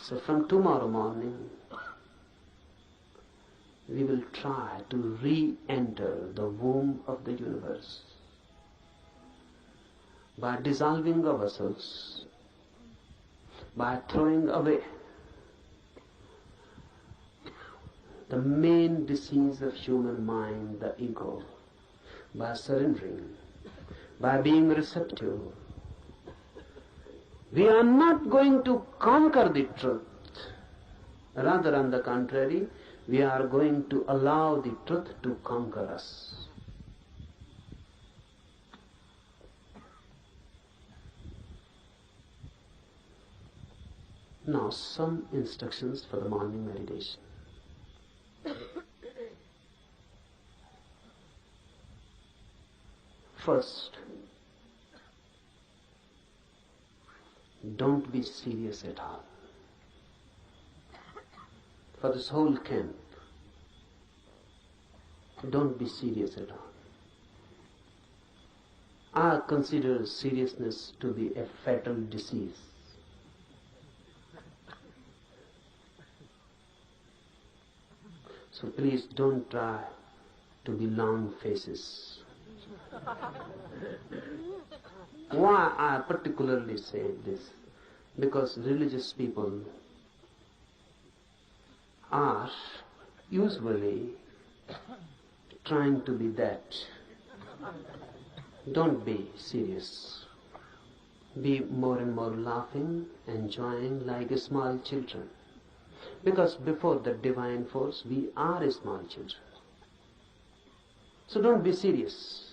A: So from tomorrow morning, we will try to re-enter the womb of the universe by dissolving ourselves, by throwing away the main disease of human mind, the ego, by surrendering, by being receptive. We are not going to conquer the truth. Rather, on the contrary, we are going to allow the truth to conquer us. Now, some instructions for the morning meditation. First, don't be serious at all. For this whole camp, don't be serious at all. I consider seriousness to be a fatal disease. So please don't try to be long faces. Why I particularly say this? Because religious people are usually trying to be that. Don't be serious. Be more and more laughing, enjoying like small children. Because before the divine force, we are small children. So don't be serious.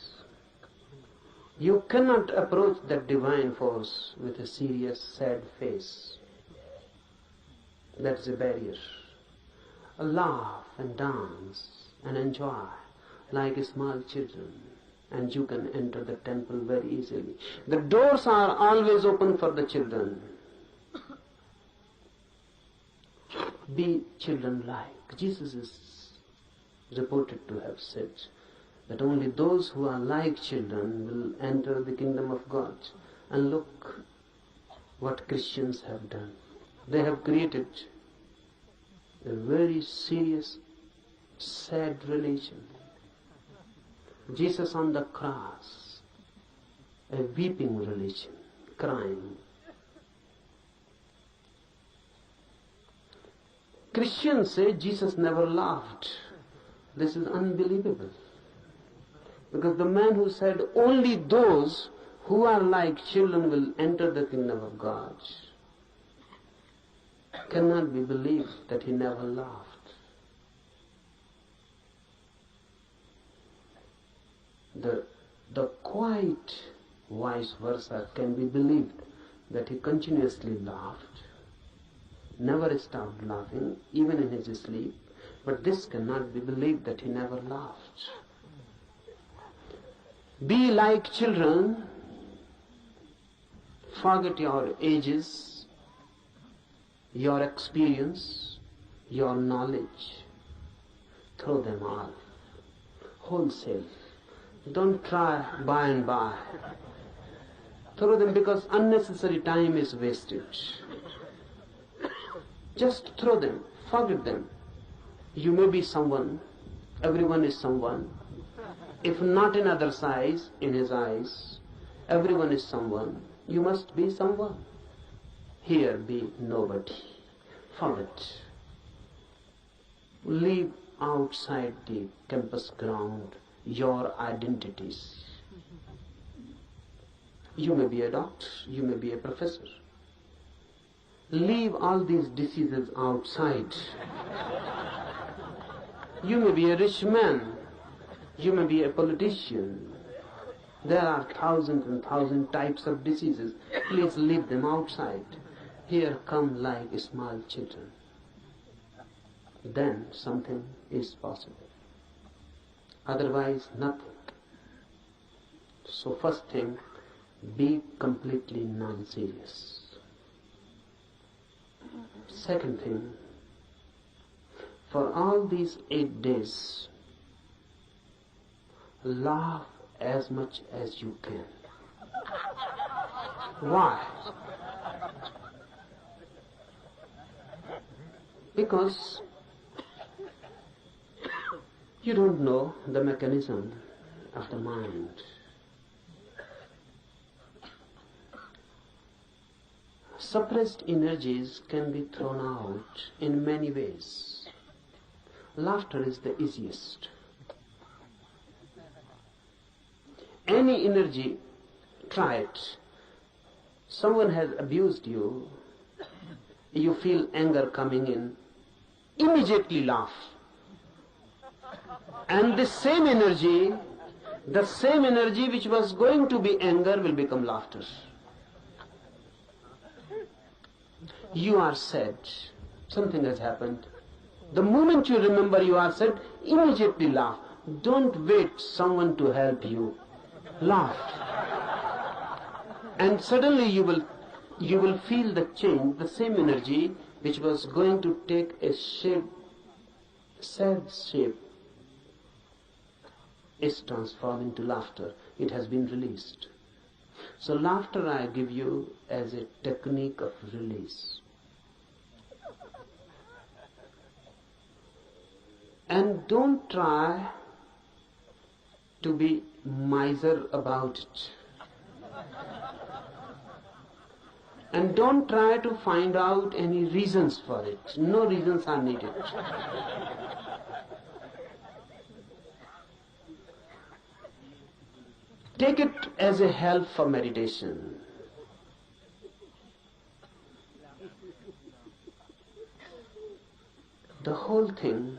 A: You cannot approach that divine force with a serious, sad face. That's a barrier. Laugh and dance and enjoy like small children, and you can enter the temple very easily. The doors are always open for the children. Be children-like. Jesus is reported to have said that only those who are like children will enter the kingdom of God. And look what Christians have done. They have created a very serious, sad religion. Jesus on the cross, a weeping religion, crying. Christians say Jesus never laughed. This is unbelievable. Because the man who said only those who are like children will enter the kingdom of God cannot be believed that he never laughed. The quite vice versa can be believed, that he continuously laughed, never stopped laughing, even in his sleep. But this cannot be believed, that he never laughed. Be like children, forget your ages, your experience, your knowledge, throw them all, wholesale. Don't try by and by. Throw them, because unnecessary time is wasted. Just throw them, forget them. You may be someone, everyone is someone. If not in other's eyes, in his eyes, everyone is someone. You must be someone. Here be nobody. Forget. Leave outside the campus ground your identities. You may be a doctor, you may be a professor. Leave all these diseases outside. You may be a rich man, you may be a politician, There are thousands and thousands types of diseases. Please leave them outside. Here come like small children. Then something is possible. Otherwise, nothing. So first thing, be completely non-serious. Second thing, for all these 8 days, laugh as much as you can. Why? Because you don't know the mechanism of the mind. Suppressed energies can be thrown out in many ways. Laughter is the easiest. Any energy, try it. Someone has abused you, you feel anger coming in, immediately laugh. And the same energy which was going to be anger will become laughter. You are sad, something has happened. The moment you remember you are sad, immediately laugh. Don't wait someone to help you. Laugh. And suddenly you will feel the change, the same energy which was going to take a shape, sad shape, is transformed into laughter. It has been released. So laughter I give you as a technique of release. And don't try to be miser about it. And don't try to find out any reasons for it. No reasons are needed. Take it as a help for meditation. The whole thing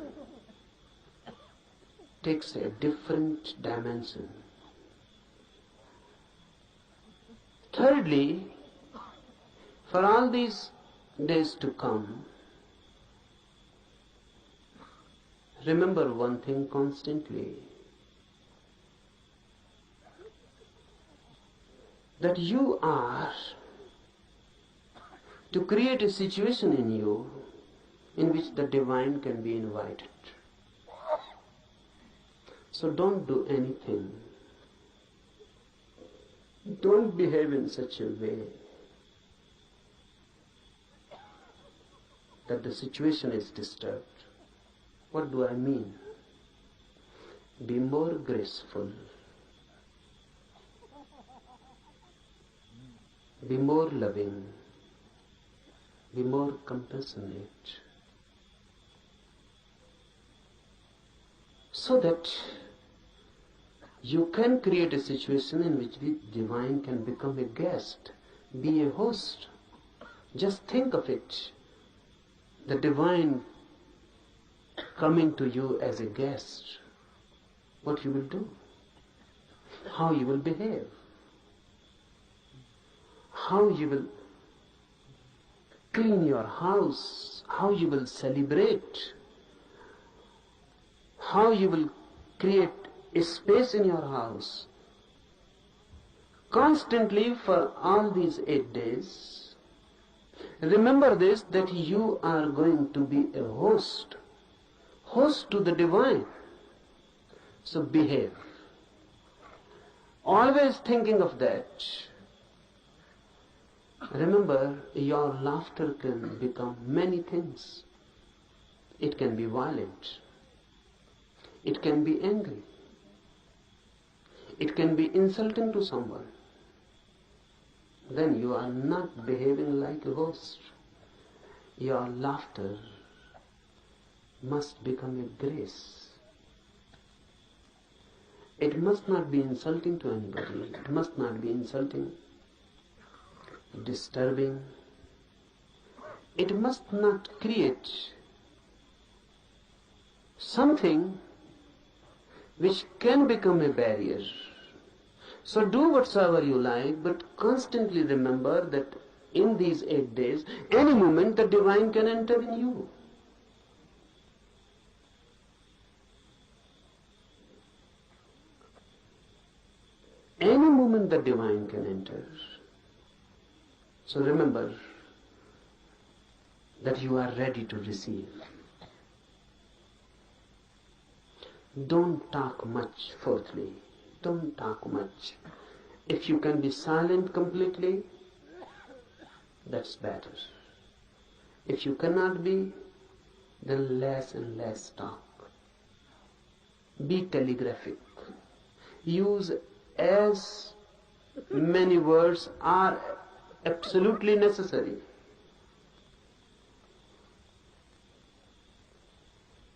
A: takes a different dimension. Thirdly, for all these days to come, remember one thing constantly, that you are to create a situation in you in which the divine can be invited. So don't do anything. Don't behave in such a way that the situation is disturbed. What do I mean? Be more graceful. Be more loving. Be more compassionate. So that you can create a situation in which the divine can become a guest, be a host. Just think of it. The divine coming to you as a guest. What you will do? How you will behave? How you will clean your house? How you will celebrate? How you will create a space in your house? Constantly for all these 8 days, remember this, that you are going to be a host to the divine. So behave. Always thinking of that. Remember, your laughter can become many things. It can be violent. It can be angry. It can be insulting to someone. Then you are not behaving like a host. Your laughter must become a grace. It must not be insulting to anybody. It must not be insulting, disturbing. It must not create something which can become a barrier. So do whatsoever you like, but constantly remember that in these 8 days, any moment the divine can enter in you. Any moment the divine can enter. So remember that you are ready to receive. Don't talk much, fourthly. Don't talk much. If you can be silent completely, that's better. If you cannot be, then less and less talk. Be telegraphic. Use as many words are absolutely necessary.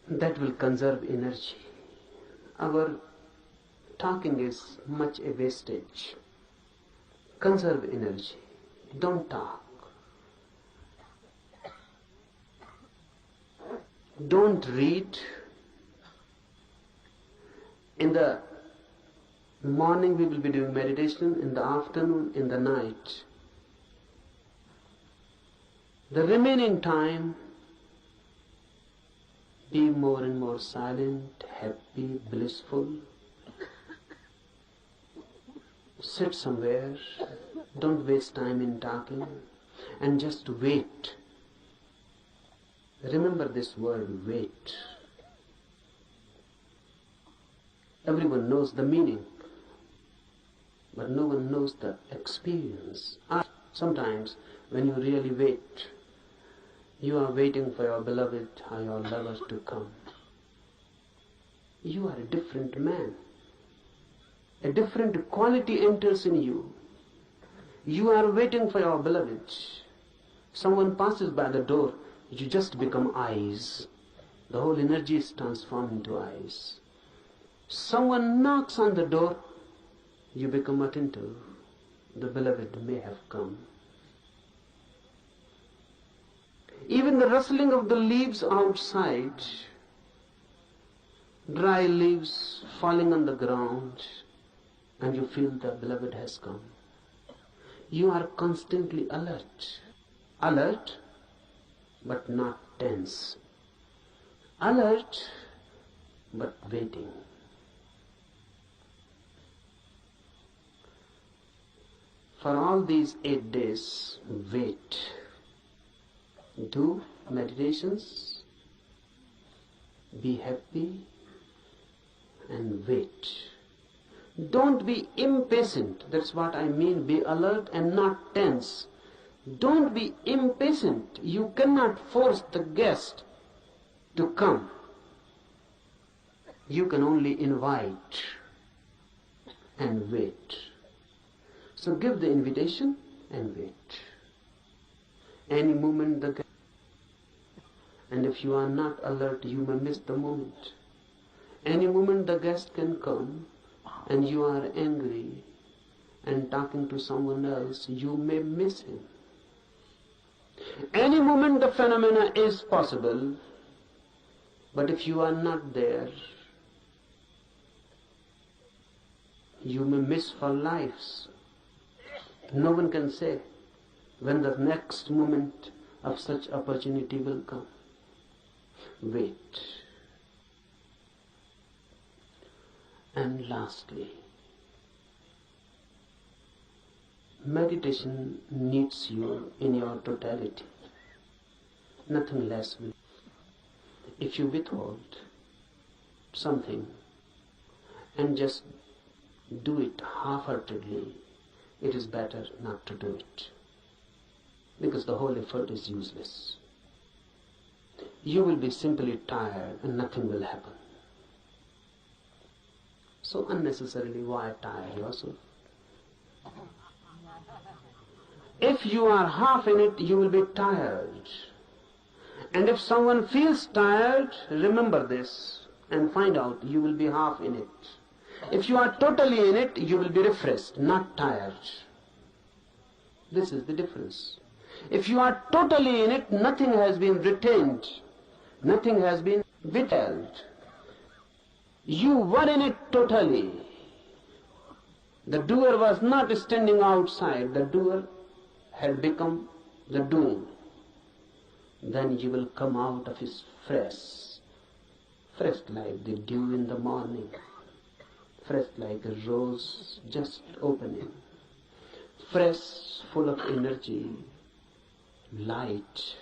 A: That will conserve energy. Our talking is much a wastage. Conserve energy. Don't talk. Don't read. In the morning we will be doing meditation, in the afternoon, in the night. The remaining time, be more and more silent, happy, blissful. Sit somewhere, don't waste time in talking, and just wait. Remember this word, wait. Everyone knows the meaning, but no one knows the experience. Sometimes when you really wait, you are waiting for your beloved or your lover to come. You are a different man. A different quality enters in you. You are waiting for your beloved. Someone passes by the door, you just become eyes. The whole energy is transformed into eyes. Someone knocks on the door, you become attentive. The beloved may have come. Even the rustling of the leaves outside, dry leaves falling on the ground, and you feel the beloved has come. You are constantly alert. Alert, but not tense. Alert, but waiting. For all these 8 days, wait. Do meditations, be happy, and wait. Don't be impatient. That's what I mean. Be alert and not tense. Don't be impatient. You cannot force the guest to come. You can only invite and wait. So give the invitation and wait. Any moment the guest, and if you are not alert, you may miss the moment. Any moment the guest can come, and you are angry and talking to someone else, you may miss him. Any moment the phenomena is possible, but if you are not there, you may miss for lives. No one can say when the next moment of such opportunity will come. Wait. And lastly, meditation needs you in your totality, nothing less. If you withhold something and just do it half-heartedly, it is better not to do it, because the whole effort is useless. You will be simply tired and nothing will happen. So unnecessarily, why tire yourself? If you are half in it, you will be tired. And if someone feels tired, remember this and find out you will be half in it. If you are totally in it, you will be refreshed, not tired. This is the difference. If you are totally in it, nothing has been retained, nothing has been withheld. You were in it totally. The doer was not standing outside, the doer had become the doing. Then you will come out of his fresh like the dew in the morning, fresh like a rose just opening, fresh, full of energy, light,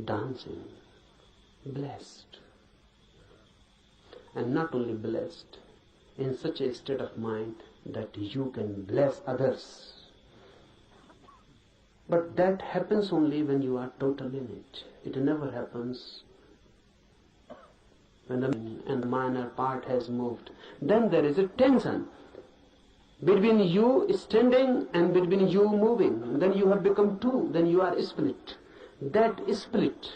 A: dancing, blessed. And not only blessed, in such a state of mind that you can bless others. But that happens only when you are total in it. It never happens when the minor part has moved. Then there is a tension between you standing and between you moving. Then you have become two. Then you are split. That split,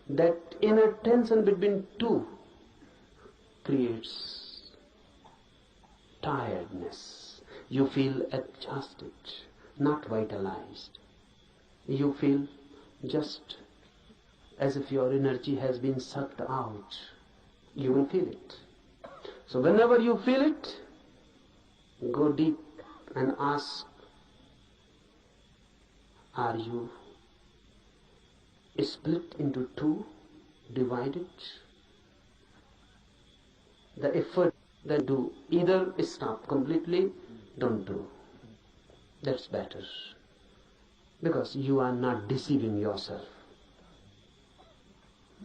A: that inner tension between two creates tiredness. You feel exhausted, not vitalized. You feel just as if your energy has been sucked out. You will feel it. So whenever you feel it, go deep and ask, are you split into two, divided? The effort that do, either stop completely, don't do. That's better. Because you are not deceiving yourself.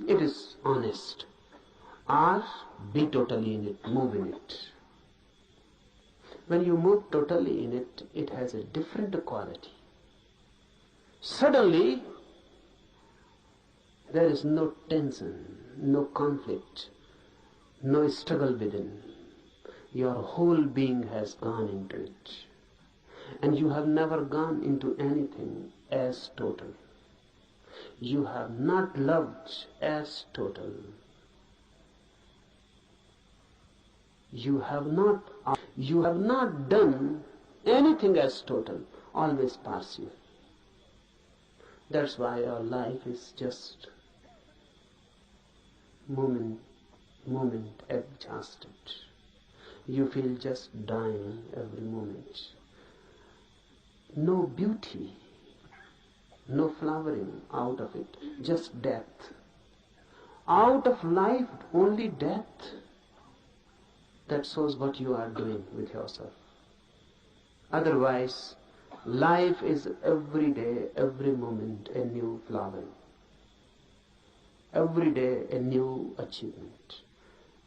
A: It is honest. Or be totally in it, move in it. When you move totally in it, it has a different quality. Suddenly, there is no tension, no conflict, no struggle within. Your whole being has gone into it. And you have never gone into anything as total. You have not loved as total. You have not done anything as total, always partial. That's why your life is just moment adjusted. You feel just dying every moment. No beauty, no flowering out of it, just death. Out of life, only death. That shows what you are doing with yourself. Otherwise, life is every day, every moment a new flowering. Every day a new achievement.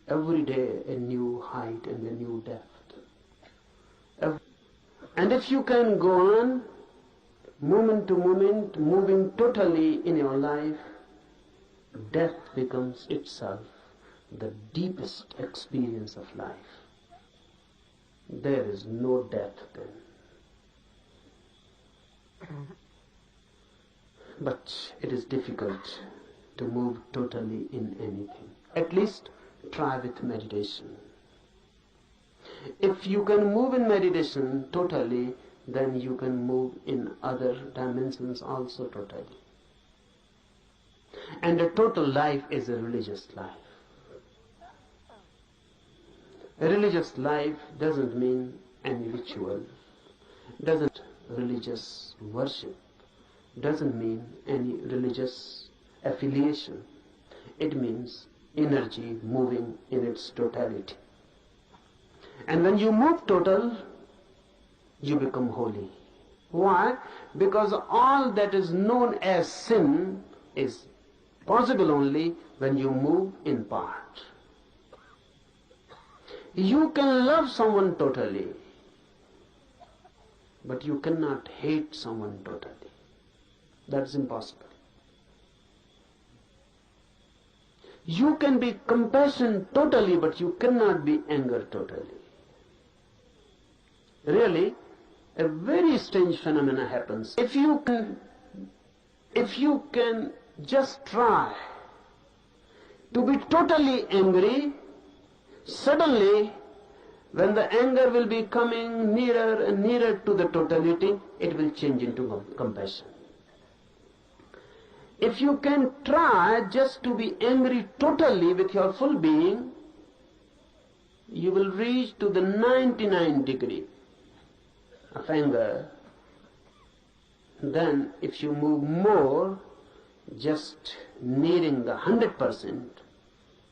A: Every day a new height and a new depth. And if you can go on, moment to moment, moving totally in your life, death becomes itself the deepest experience of life. There is no death then. But it is difficult to move totally in anything. At least try with meditation. If you can move in meditation totally, then you can move in other dimensions also totally. And a total life is a religious life. A religious life doesn't mean any ritual, doesn't religious worship, doesn't mean any religious affiliation. It means energy moving in its totality. And when you move total, you become holy. Why? Because all that is known as sin is possible only when you move in part. You can love someone totally, but you cannot hate someone totally. That's impossible. You can be compassion totally, but you cannot be anger totally. Really, a very strange phenomena happens. If you can just try to be totally angry, suddenly when the anger will be coming nearer and nearer to the totality, it will change into compassion. If you can try just to be angry totally with your full being, you will reach to the 99 degree. of anger, then if you move more, just nearing the 100%,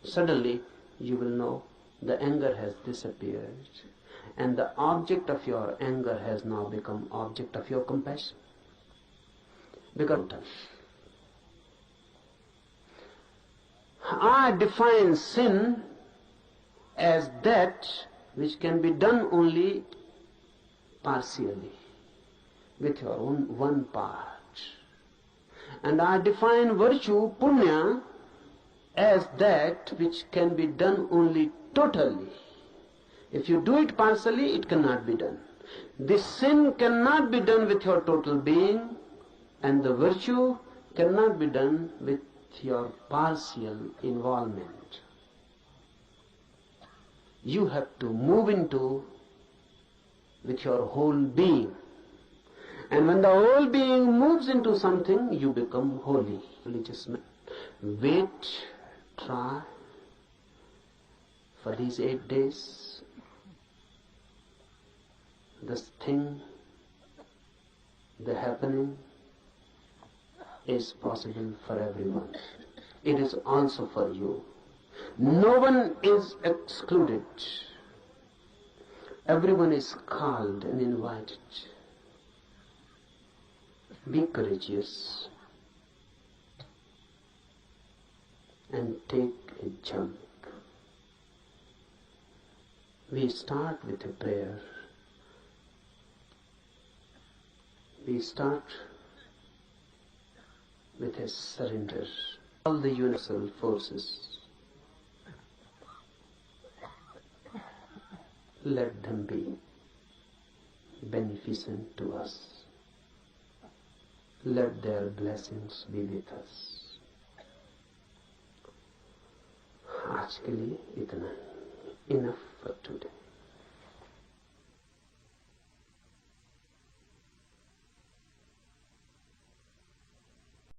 A: suddenly you will know the anger has disappeared, and the object of your anger has now become object of your compassion. Because I define sin as that which can be done only partially, with your own one part. And I define virtue, punya, as that which can be done only totally. If you do it partially, it cannot be done. This sin cannot be done with your total being, and the virtue cannot be done with your partial involvement. You have to move into with your whole being. And when the whole being moves into something, you become holy. Religious man. Wait, try for these 8 days. This thing, the happening, is possible for everyone. It is also for you. No one is excluded. Everyone is called and invited. Be courageous and take a jump. We start with a prayer. We start with a surrender. All the universal forces, let them be beneficent to us. Let their blessings be with us. आज के लिए इतना, enough for today.